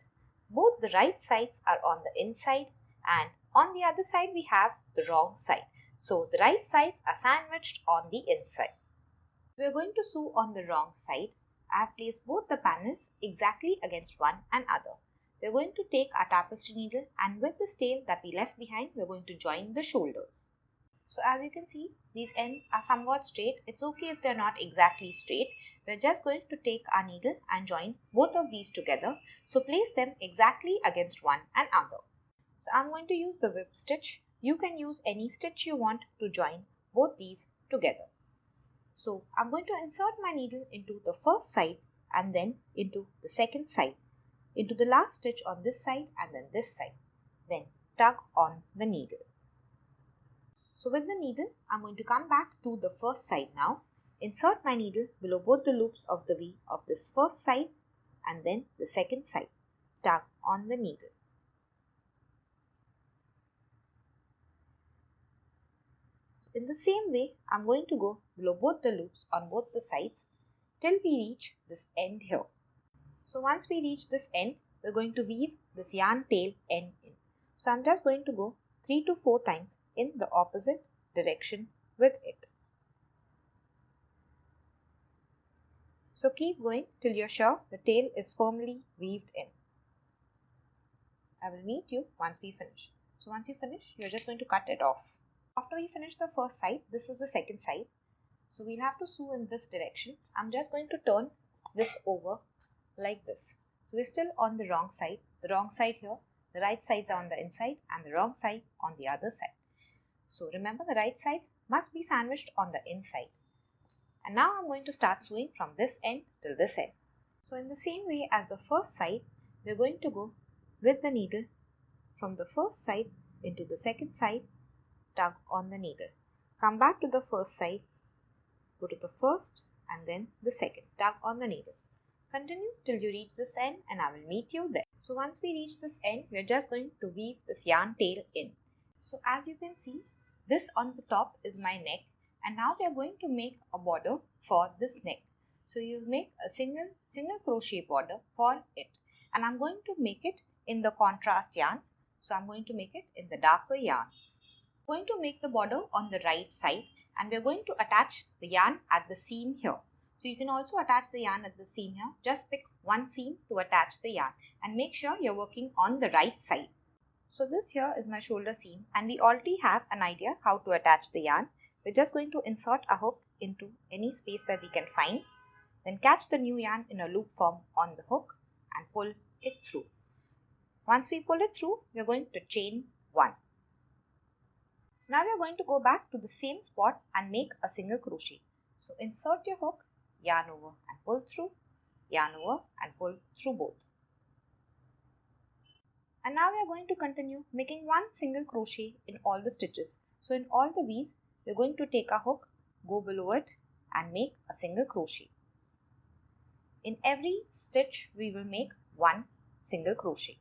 Speaker 1: Both the right sides are on the inside and on the other side we have the wrong side. So the right sides are sandwiched on the inside. We are going to sew on the wrong side. I have placed both the panels exactly against one another. We are going to take our tapestry needle and with this tail that we left behind, we are going to join the shoulders. So as you can see, these ends are somewhat straight. It's okay if they're not exactly straight. We're just going to take our needle and join both of these together. So place them exactly against one another. So I'm going to use the whip stitch. You can use any stitch you want to join both these together. So I'm going to insert my needle into the first side and then into the second side, into the last stitch on this side and then this side. Then tug on the needle. So with the needle, I'm going to come back to the first side now. Insert my needle below both the loops of the V of this first side and then the second side. Tug on the needle. So in the same way, I'm going to go below both the loops on both the sides till we reach this end here. So once we reach this end, we're going to weave this yarn tail end in. So I'm just going to go 3 to 4 times in the opposite direction with it. So keep going till you're sure the tail is firmly weaved in. I will meet you once we finish. So once you finish, you're just going to cut it off. After we finish the first side, this is the second side. So we'll have to sew in this direction. I'm just going to turn this over like this. So we're still on the wrong side. the wrong side here, the right sides are on the inside and the wrong side on the other side. So remember, the right sides must be sandwiched on the inside. And now I'm going to start sewing from this end till this end. So in the same way as the first side, we're going to go with the needle from the first side into the second side, tug on the needle. Come back to the first side, go to the first and then the second, tug on the needle. Continue till you reach this end and I will meet you there. So once we reach this end, we are just going to weave this yarn tail in. So as you can see, this on the top is my neck, and now we are going to make a border for this neck. So you make a single crochet border for it, and I'm going to make it in the contrast yarn. So I'm going to make it in the darker yarn. I'm going to make the border on the right side, and we're going to attach the yarn at the seam here. So you can also attach the yarn at the seam here. Just pick one seam to attach the yarn and make sure you're working on the right side. So this here is my shoulder seam, and we already have an idea how to attach the yarn. We're just going to insert a hook into any space that we can find. Then catch the new yarn in a loop form on the hook and pull it through. Once we pull it through, we're going to chain 1. Now we're going to go back to the same spot and make a single crochet. So insert your hook, yarn over and pull through, yarn over and pull through both. And now we are going to continue making one single crochet in all the stitches. So in all the V's, we are going to take a hook, go below it and make a single crochet. In every stitch, we will make one single crochet.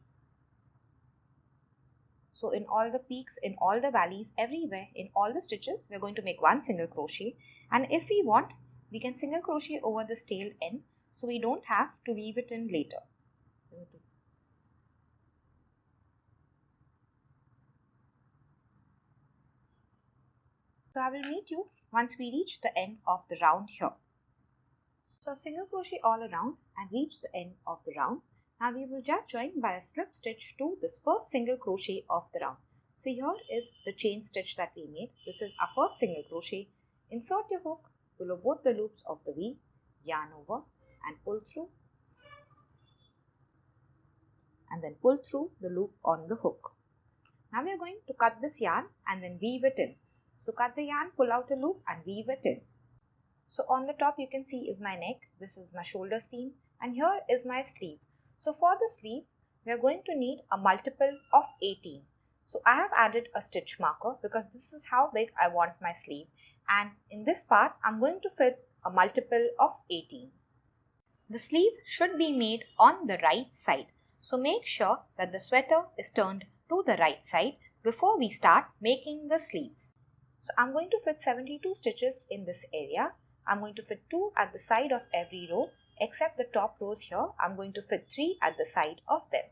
Speaker 1: So in all the peaks, in all the valleys, everywhere, in all the stitches, we are going to make one single crochet. And if we want, we can single crochet over this tail end, so we don't have to weave it in later. So I will meet you once we reach the end of the round here. So I've single crochet all around and reach the end of the round. Now we will just join by a slip stitch to this first single crochet of the round. So here is the chain stitch that we made. This is our first single crochet. Insert your hook below both the loops of the V, yarn over and pull through, and then pull through the loop on the hook. Now we are going to cut this yarn and then weave it in. So cut the yarn, pull out a loop and weave it in. So on the top you can see is my neck, this is my shoulder seam, and here is my sleeve. So for the sleeve, we are going to need a multiple of 18. So I have added a stitch marker because this is how big I want my sleeve, and in this part I'm going to fit a multiple of 18. The sleeve should be made on the right side. So make sure that the sweater is turned to the right side before we start making the sleeve. So I'm going to fit 72 stitches in this area. I'm going to fit 2 at the side of every row, except the top rows here. I'm going to fit 3 at the side of them.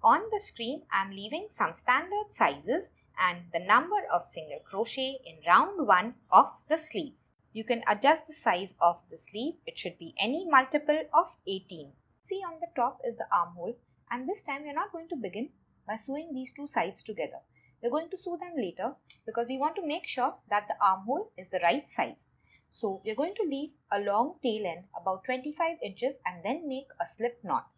Speaker 1: On the screen, I'm leaving some standard sizes and the number of single crochet in round 1 of the sleeve. You can adjust the size of the sleeve. It should be any multiple of 18. See, on the top is the armhole, and this time we're not going to begin by sewing these two sides together. We're going to sew them later because we want to make sure that the armhole is the right size. So we're going to leave a long tail end about 25 inches and then make a slip knot.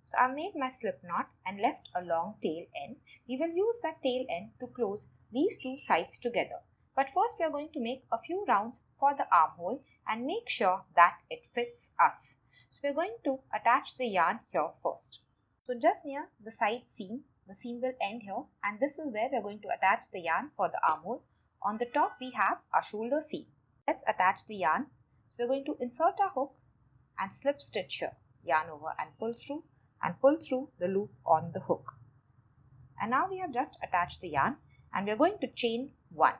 Speaker 1: So I've made my slip knot and left a long tail end. We will use that tail end to close these two sides together. But first we are going to make a few rounds for the armhole and make sure that it fits us. So we're going to attach the yarn here first. So just near the side seam, the seam will end here, and this is where we're going to attach the yarn for the armhole. On the top we have our shoulder seam. Let's attach the yarn. We're going to insert our hook and slip stitch here, yarn over and pull through the loop on the hook. And now we have just attached the yarn and we're going to chain 1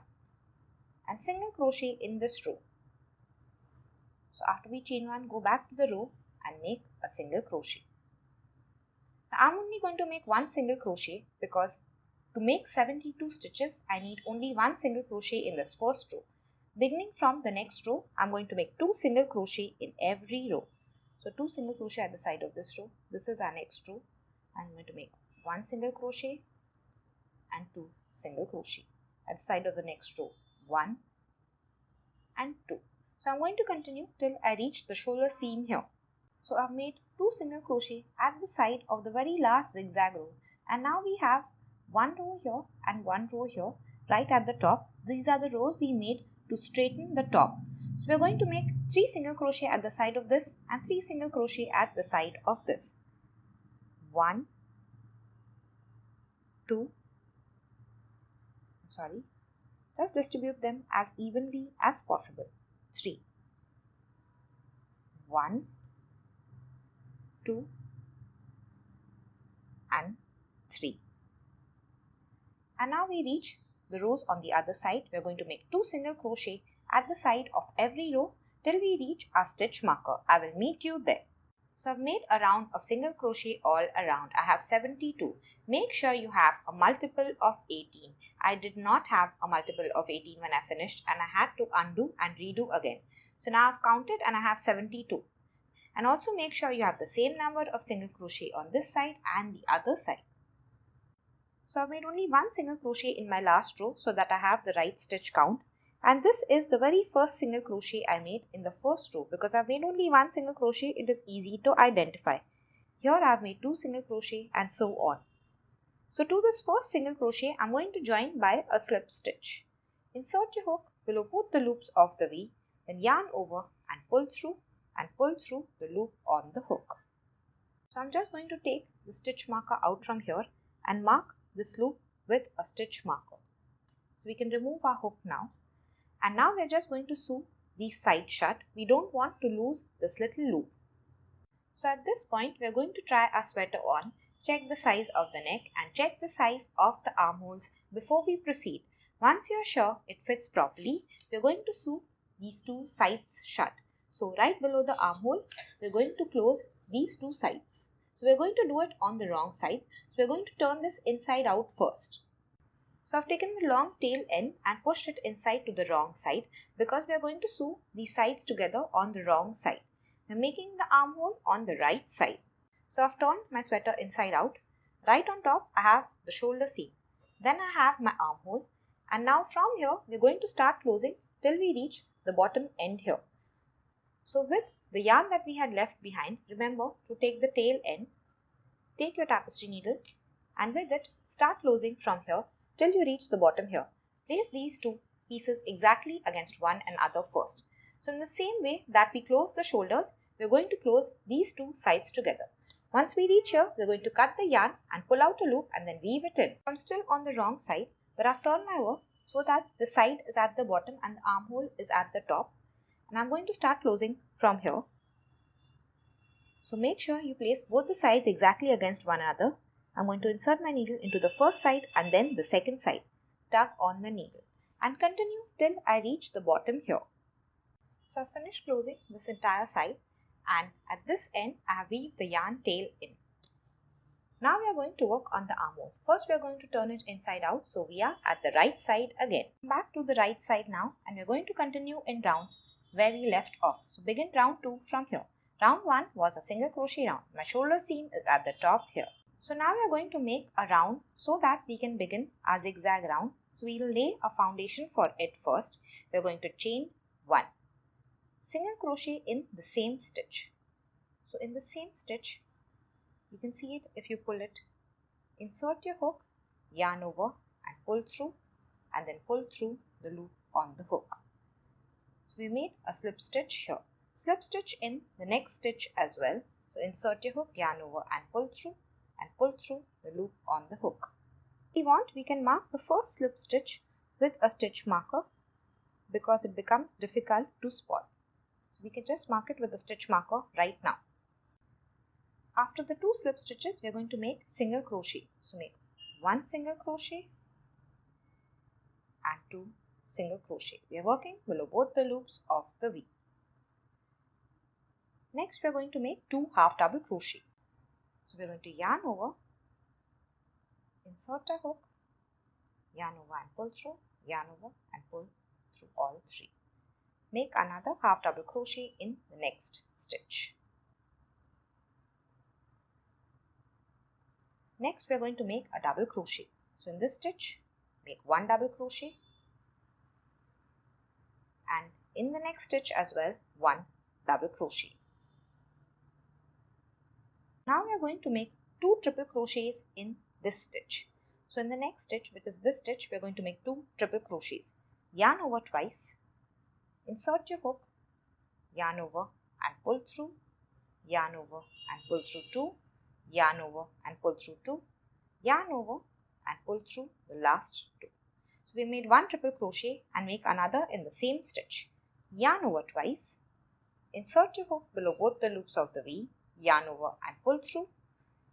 Speaker 1: and single crochet in this row. So after we chain 1, go back to the row and make a single crochet. Now I'm only going to make one single crochet because to make 72 stitches, I need only one single crochet in this first row. Beginning from the next row, I'm going to make 2 single crochet in every row. So 2 single crochet at the side of this row. This is our next row. I'm going to make 1 single crochet and 2 single crochet at the side of the next row. 1 and 2. So I'm going to continue till I reach the shoulder seam here. So I've made 2 single crochet at the side of the very last zigzag row, and now we have 1 row here and 1 row here right at the top. These are the rows we made to straighten the top. So we're going to make 3 single crochet at the side of this and 3 single crochet at the side of this. 1, 2, let's distribute them as evenly as possible. 3, 1, 2 and 3. And now we reach the rows on the other side. We're going to make 2 single crochet at the side of every row till we reach our stitch marker. I will meet you there. So I've made a round of single crochet all around. I have 72. Make sure you have a multiple of 18. I did not have a multiple of 18 when I finished, and I had to undo and redo again. So now I've counted and I have 72. And also make sure you have the same number of single crochet on this side and the other side. So I've made only 1 single crochet in my last row so that I have the right stitch count. And this is the very first single crochet I made in the first row. Because I've made only 1 single crochet, it is easy to identify. Here I've made 2 single crochet and so on. So to this first single crochet, I'm going to join by a slip stitch. Insert your hook below both the loops of the V, then yarn over and pull through the loop on the hook. So I'm just going to take the stitch marker out from here and mark this loop with a stitch marker. So we can remove our hook now. And now we're just going to sew these sides shut. We don't want to lose this little loop. So at this point, we're going to try our sweater on, check the size of the neck and check the size of the armholes before we proceed. Once you're sure it fits properly, we're going to sew these 2 sides shut. So right below the armhole, we're going to close these 2 sides. So we're going to do it on the wrong side. So we're going to turn this inside out first. So I've taken the long tail end and pushed it inside to the wrong side because we are going to sew these sides together on the wrong side. I'm making the armhole on the right side. So I've turned my sweater inside out. Right on top I have the shoulder seam. Then I have my armhole, and now from here we're going to start closing till we reach the bottom end here. So with the yarn that we had left behind, remember to take the tail end, take your tapestry needle, and with it start closing from here till you reach the bottom here. Place these 2 pieces exactly against one another first. So in the same way that we close the shoulders, we're going to close these 2 sides together. Once we reach here, we're going to cut the yarn and pull out a loop and then weave it in. I'm still on the wrong side, but I've turned my work so that the side is at the bottom and the armhole is at the top. And I'm going to start closing from here. So make sure you place both the sides exactly against one another. I'm going to insert my needle into the first side and then the second side. Tug on the needle and continue till I reach the bottom here. So I've finished closing this entire side, and at this end I have weaved the yarn tail in. Now we are going to work on the armhole. First we are going to turn it inside out so we are at the right side again. Back to the right side now, and we're going to continue in rounds where we left off. So begin round 2 from here. Round 1 was a single crochet round. My shoulder seam is at the top here. So now we are going to make a round so that we can begin our zigzag round. So we will lay a foundation for it first. We are going to chain 1. Single crochet in the same stitch. So in the same stitch, you can see it if you pull it. Insert your hook, yarn over and pull through, and then pull through the loop on the hook. So we made a slip stitch here. Slip stitch in the next stitch as well. So insert your hook, yarn over and pull through the loop on the hook. If we want, we can mark the first slip stitch with a stitch marker because it becomes difficult to spot. So we can just mark it with a stitch marker right now. After the 2 slip stitches, we are going to make single crochet. So make 1 single crochet and 2 single crochet. We are working below both the loops of the V. Next, we are going to make 2 half double crochet. So we are going to yarn over, insert a hook, yarn over and pull through, yarn over and pull through all 3. Make another half double crochet in the next stitch. Next, we are going to make a double crochet. So in this stitch, make 1 double crochet, and in the next stitch as well, 1 double crochet. Now we are going to make 2 triple crochets in this stitch. So in the next stitch, which is this stitch, we are going to make 2 triple crochets. Yarn over twice, insert your hook, yarn over and pull through, yarn over and pull through 2, yarn over and pull through 2, yarn over and pull through the last 2. So we made 1 triple crochet and make another in the same stitch. Yarn over twice, insert your hook below both the loops of the V, yarn over and pull through,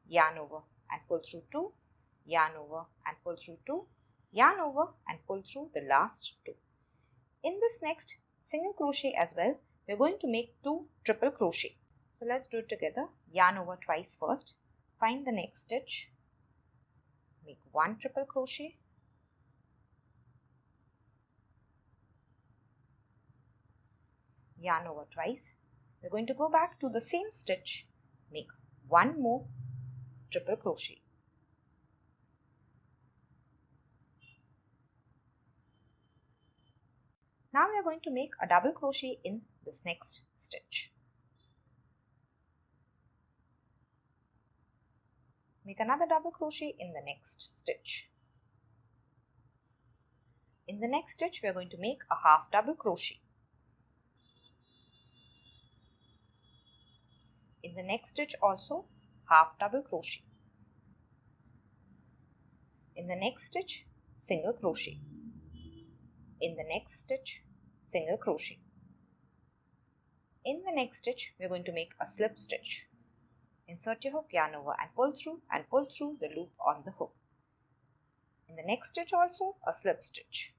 Speaker 1: yarn over and pull through 2, yarn over and pull through 2, yarn over and pull through the last 2. In this next single crochet as well, we are going to make 2 triple crochet. So let's do it together. Yarn over twice first, find the next stitch, make 1 triple crochet, yarn over twice. We're going to go back to the same stitch, make 1 more triple crochet. Now we are going to make a double crochet in this next stitch. Make another double crochet in the next stitch. In the next stitch, we are going to make a half double crochet. In the next stitch also, half double crochet. In the next stitch, single crochet. In the next stitch, single crochet. In the next stitch, we are going to make a slip stitch. Insert your hook, yarn over and pull through the loop on the hook. In the next stitch also, a slip stitch.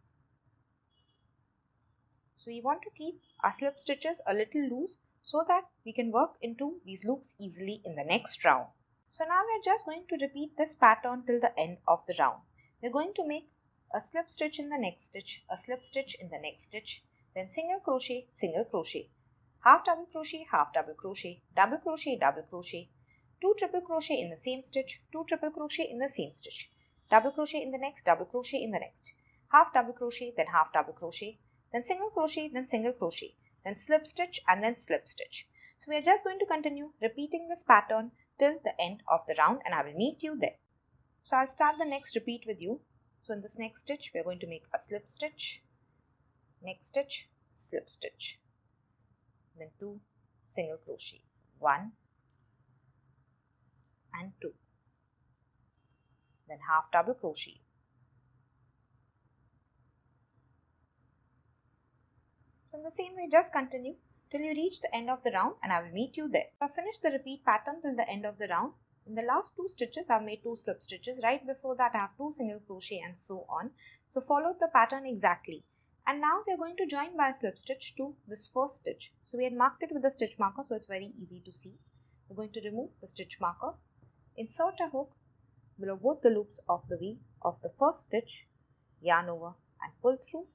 Speaker 1: So we want to keep our slip stitches a little loose so that we can work into these loops easily in the next round. So now we are just going to repeat this pattern till the end of the round. We are going to make a slip stitch in the next stitch, a slip stitch in the next stitch, then single crochet, half double crochet, double crochet, 2 triple crochet in the same stitch, 2 triple crochet in the same stitch, double crochet in the next, double crochet in the next, half double crochet, then half double crochet, then single crochet, then single crochet, then slip stitch and then slip stitch. So we are just going to continue repeating this pattern till the end of the round and I will meet you there. So I'll start the next repeat with you. So in this next stitch, we are going to make a slip stitch, next stitch, slip stitch, then 2 single crochet, 1 and 2, then half double crochet, so in the same way just continue till you reach the end of the round and I will meet you there. So I've finished the repeat pattern till the end of the round. In the last 2 stitches I've made 2 slip stitches, right before that I have 2 single crochet and so on. So follow the pattern exactly. And now we are going to join by a slip stitch to this first stitch. So we had marked it with a stitch marker, so it's very easy to see. We're going to remove the stitch marker, insert a hook below both the loops of the V of the first stitch, yarn over and pull through,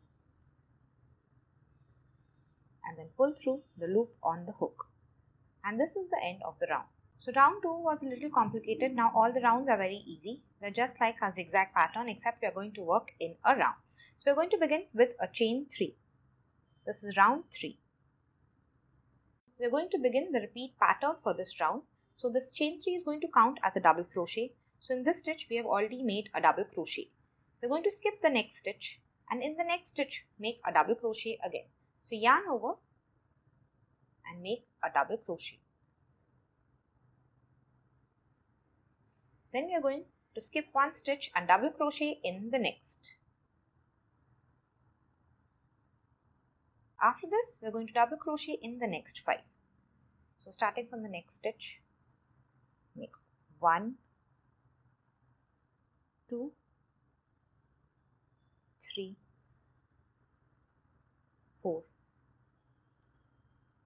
Speaker 1: and then pull through the loop on the hook. And this is the end of the round. So round 2 was a little complicated. Now all the rounds are very easy. They're just like a zigzag pattern except we are going to work in a round. So we are going to begin with a chain 3. This is round 3. We are going to begin the repeat pattern for this round. So this chain 3 is going to count as a double crochet. So in this stitch we have already made a double crochet. We are going to skip the next stitch and in the next stitch make a double crochet again. So yarn over and make a double crochet. Then we are going to skip one stitch and double crochet in the next. After this, we are going to double crochet in the next 5. So starting from the next stitch, make 1, 2, 3, 4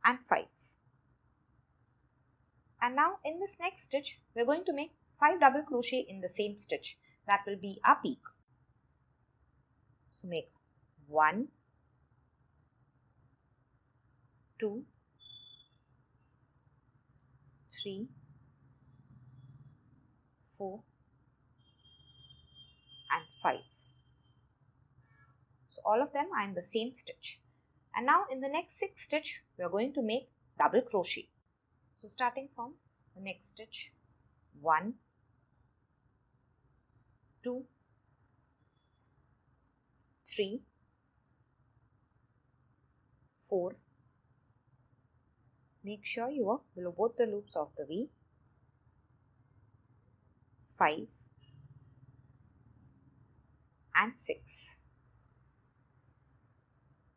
Speaker 1: and 5. And now in this next stitch, we are going to make 5 double crochet in the same stitch. That will be our peak. So make 1, 2, 3, 4 and 5. So all of them are in the same stitch. And now in the next 6 stitch, we are going to make double crochet. So starting from the next stitch, 1, 2, 3, 4. Make sure you work below both the loops of the V. 5 and 6.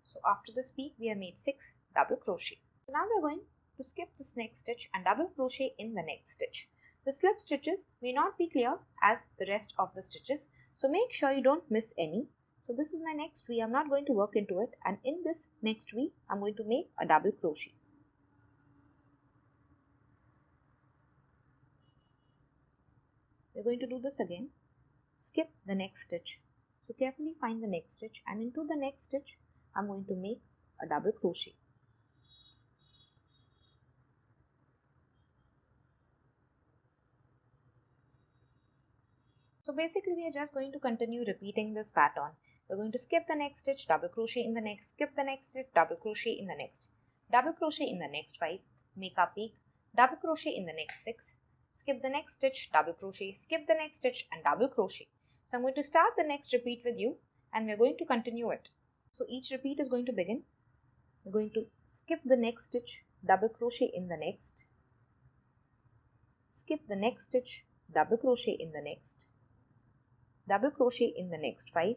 Speaker 1: So after this peak we have made 6 double crochet. So now we are going to skip this next stitch and double crochet in the next stitch. The slip stitches may not be clear as the rest of the stitches, so make sure you don't miss any. So this is my next V. I'm not going to work into it, and in this next V I'm going to make a double crochet. We're going to do this again. Skip the next stitch. So carefully find the next stitch, and into the next stitch I'm going to make a double crochet. So basically we are just going to continue repeating this pattern. We're going to skip the next stitch, double crochet in the next, skip the next stitch, double crochet in the next, double crochet in the next 5, make our peak, double crochet in the next 6, skip the next stitch, double crochet, skip the next stitch and double crochet. So I'm going to start the next repeat with you and we're going to continue it. So each repeat is going to begin. We're going to skip the next stitch, double crochet in the next, skip the next stitch, double crochet in the next, double crochet in the next 5,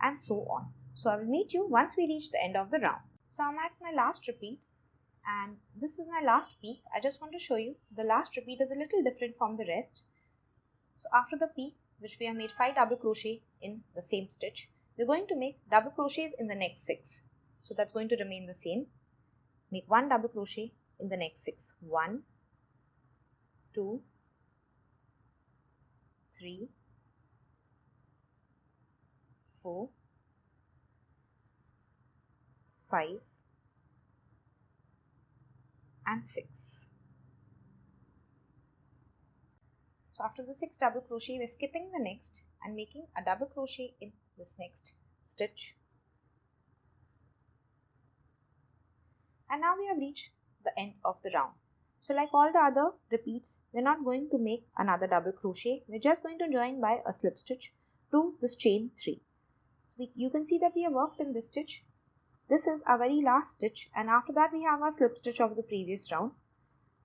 Speaker 1: and so on. So I will meet you once we reach the end of the round. So I'm at my last repeat and this is my last peak. I just want to show you the last repeat is a little different from the rest. So after the peak, which we have made 5 double crochet in the same stitch, we're going to make double crochets in the next 6. So that's going to remain the same. Make 1 double crochet in the next 6. 1, 2, 3, 4, 5 and 6. So after the 6 double crochet, we're skipping the next and making a double crochet in this next stitch. And now we have reached the end of the round. So like all the other repeats, we're not going to make another double crochet. We're just going to join by a slip stitch to this chain 3. So you can see that we have worked in this stitch. This is our very last stitch, and after that we have our slip stitch of the previous round.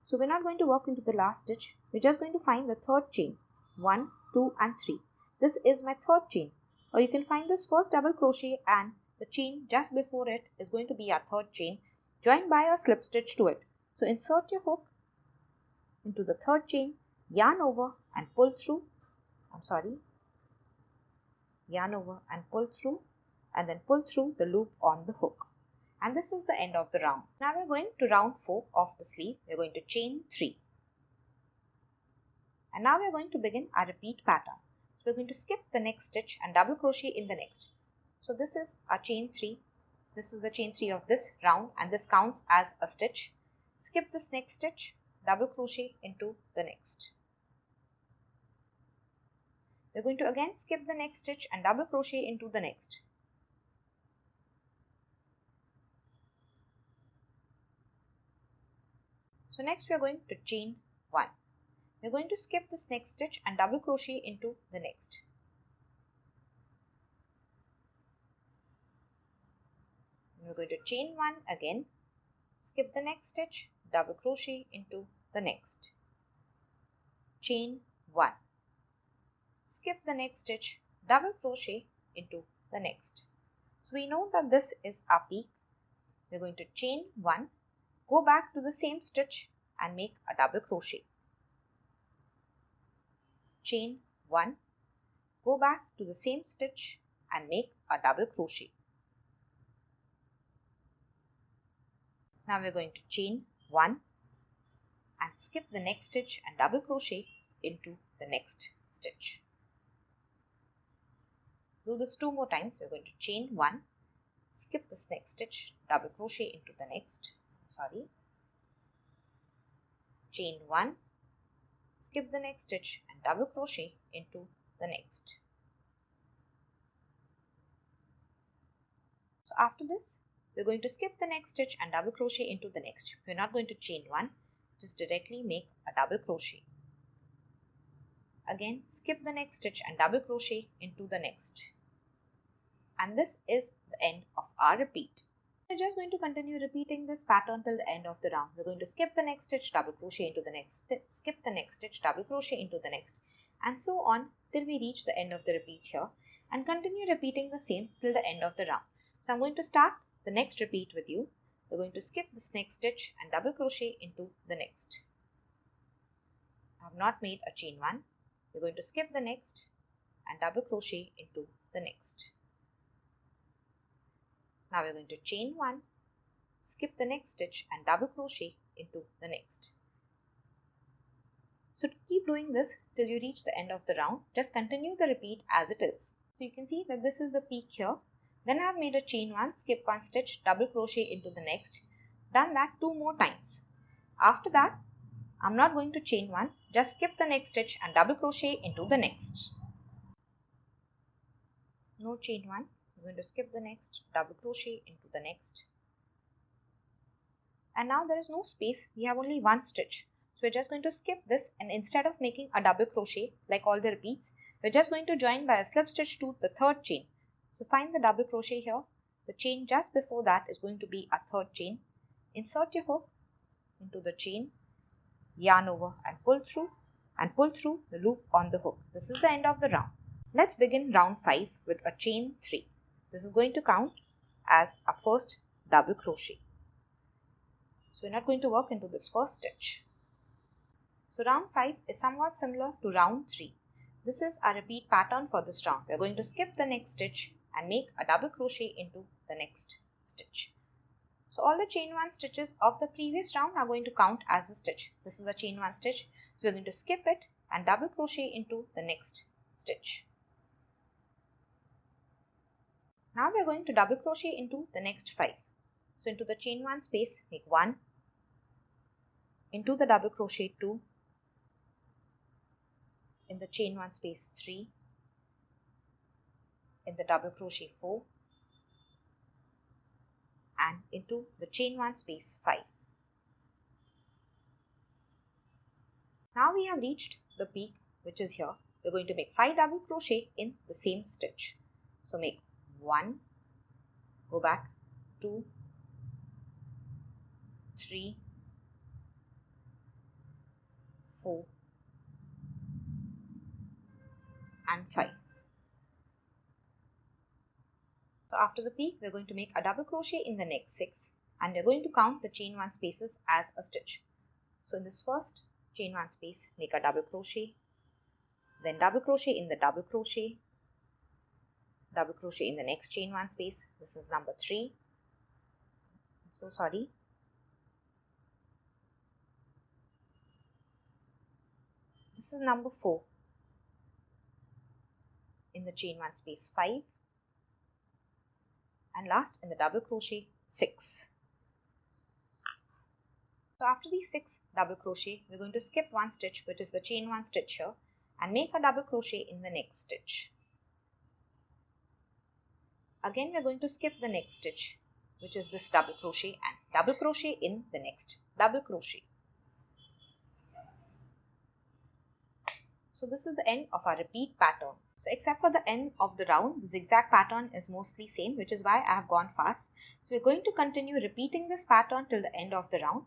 Speaker 1: So we're not going to work into the last stitch. We're just going to find the third chain. 1, 2 and 3. This is my third chain. Or you can find this first double crochet and the chain just before it is going to be our third chain, joined by a slip stitch to it. So insert your hook into the third chain, yarn over and pull through. Yarn over and pull through, and then pull through the loop on the hook. And this is the end of the round. Now we're going to round 4 of the sleeve. We're going to chain 3. And now we're going to begin our repeat pattern. So we're going to skip the next stitch and double crochet in the next. So this is our chain 3. This is the chain 3 of this round and this counts as a stitch. Skip this next stitch, double crochet into the next. We're going to again skip the next stitch and double crochet into the next. So next we are going to chain 1. We're going to skip this next stitch and double crochet into the next. We're going to chain 1 again, skip the next stitch, double crochet into the next. Chain 1. Skip the next stitch, double crochet into the next. So we know that this is our peak. We're going to chain 1, go back to the same stitch and make a double crochet. Chain 1, go back to the same stitch and make a double crochet. Now we're going to chain 1 and skip the next stitch and double crochet into the next stitch. Do this 2 more times. We're going to chain 1, skip this next stitch, double crochet into the next. Chain 1, skip the next stitch and double crochet into the next. So after this, we're going to skip the next stitch and double crochet into the next. We're not going to chain 1. just directly make a double crochet. Again, skip the next stitch and double crochet into the next. And this is the end of our repeat. We're just going to continue repeating this pattern till the end of the round. We're going to skip the next stitch, double crochet into the next, skip the next stitch, double crochet into the next, and so on till we reach the end of the repeat here, and continue repeating the same till the end of the round. So I'm going to start the next repeat with you. We're going to skip this next stitch and double crochet into the next. I have not made a chain one. We're going to skip the next and double crochet into the next. Now we're going to chain one, skip the next stitch and double crochet into the next. So to keep doing this till you reach the end of the round, just continue the repeat as it is. So you can see that this is the peak here. Then I have made a chain one, skip one stitch, double crochet into the next. Done that 2 more times. After that, I'm not going to chain one, just skip the next stitch and double crochet into the next. No chain one. We're going to skip the next, double crochet into the next. And now there is no space, we have only one stitch. So we're just going to skip this, and instead of making a double crochet like all the repeats, we're just going to join by a slip stitch to the third chain. So find the double crochet here. The chain just before that is going to be a third chain. Insert your hook into the chain, yarn over and pull through the loop on the hook. This is the end of the round. Let's begin round 5 with a chain 3. This is going to count as a first double crochet. So we're not going to work into this first stitch. So round 5 is somewhat similar to round 3. This is a repeat pattern for this round. We're going to skip the next stitch and make a double crochet into the next stitch. So all the chain 1 stitches of the previous round are going to count as a stitch. This is a chain 1 stitch. So we're going to skip it and double crochet into the next stitch. Now we are going to double crochet into the next 5. So into the chain 1 space, make 1, into the double crochet 2, in the chain 1 space 3, in the double crochet 4, and into the chain 1 space 5. Now we have reached the peak, which is here. We're going to make 5 double crochet in the same stitch. So make 1, go back, 2, 3, 4, and 5. So after the peak, we're going to make a double crochet in the next 6, and we're going to count the chain 1 spaces as a stitch. So in this first chain 1 space, make a double crochet, then double crochet in the double crochet in the next chain 1 space. This is number 3. So sorry. This is number 4. In the chain 1 space 5, and last in the double crochet 6. So after these 6 double crochet, we're going to skip 1 stitch, which is the chain 1 stitch here, and make a double crochet in the next stitch. Again, we're going to skip the next stitch, which is this double crochet, and double crochet in the next double crochet. So this is the end of our repeat pattern. So except for the end of the round, the zigzag pattern is mostly same, which is why I have gone fast. So we're going to continue repeating this pattern till the end of the round.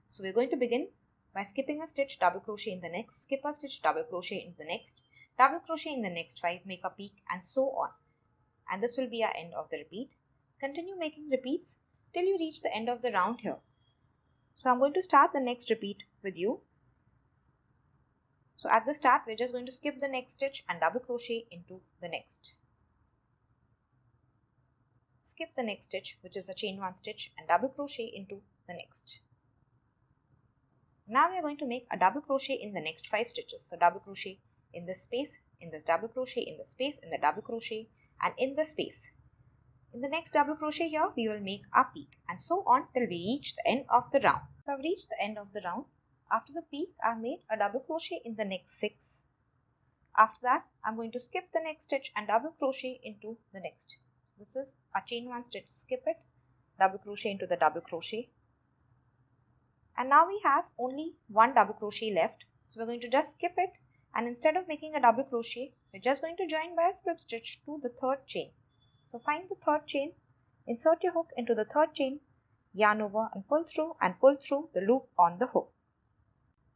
Speaker 1: So we're going to begin by skipping a stitch, double crochet in the next, skip a stitch, double crochet in the next, double crochet in the next 5, make a peak, and so on. And this will be our end of the repeat. Continue making repeats till you reach the end of the round here. So I'm going to start the next repeat with you. So at the start, we're just going to skip the next stitch and double crochet into the next. Skip the next stitch, which is a chain 1 stitch, and double crochet into the next. Now we are going to make a double crochet in the next 5 stitches. So double crochet in this space, in this double crochet, in the space, in the double crochet, and in the space. In the next double crochet here, we will make a peak, and so on till we reach the end of the round. So I've reached the end of the round. After the peak, I've made a double crochet in the next 6. After that, I'm going to skip the next stitch and double crochet into the next. This is a chain 1 stitch, skip it, double crochet into the double crochet, And now we have only one double crochet left. So we're going to just skip it, and instead of making a double crochet, we're just going to join by a slip stitch to the third chain. So find the third chain, insert your hook into the third chain, yarn over and pull through the loop on the hook.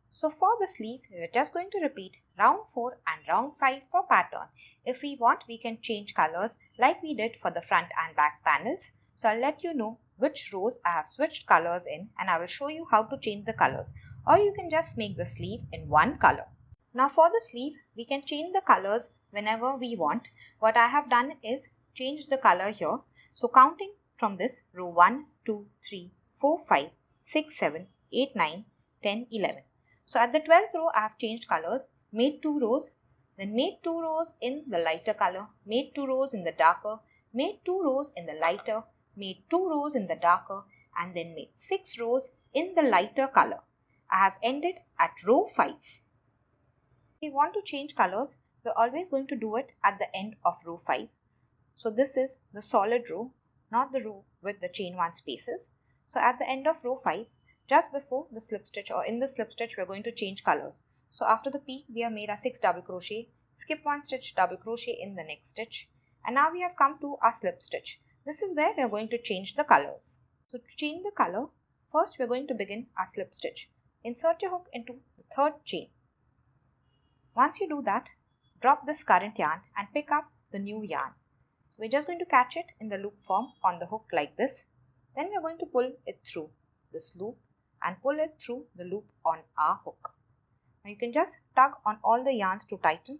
Speaker 1: So for the sleeve, we're just going to repeat round 4 and round 5 for pattern. If we want, we can change colors like we did for the front and back panels. So I'll let you know which rows I have switched colors in, and I will show you how to change the colors. Or you can just make the sleeve in one color. Now for the sleeve, we can change the colors whenever we want. What I have done is change the color here. So counting from this, row 1, 2, 3, 4, 5, 6, 7, 8, 9, 10, 11. So at the 12th row, I have changed colors, made 2 rows, then made 2 rows in the lighter color, made 2 rows in the darker, made 2 rows in the lighter, made 2 rows in the darker, and then made 6 rows in the lighter color. I have ended at row 5. If we want to change colors, we're always going to do it at the end of row 5. So this is the solid row, not the row with the chain 1 spaces. So at the end of row 5, just before the slip stitch or in the slip stitch, we're going to change colors. So after the P, we have made a 6 double crochet, skip 1 stitch, double crochet in the next stitch. And now we have come to our slip stitch. This is where we're going to change the colors. So to change the color, first we're going to begin our slip stitch. Insert your hook into the third chain. Once you do that, drop this current yarn and pick up the new yarn. We're just going to catch it in the loop form on the hook like this. Then we're going to pull it through this loop and pull it through the loop on our hook. Now you can just tug on all the yarns to tighten,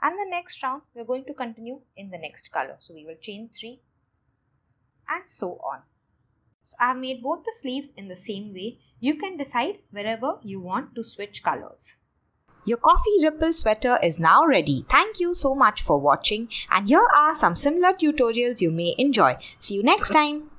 Speaker 1: and the next round we're going to continue in the next color. So we will chain 3 and so on. So I have made both the sleeves in the same way. You can decide wherever you want to switch colors. Your coffee ripple sweater is now ready. Thank you so much for watching, and here are some similar tutorials you may enjoy. See you next time.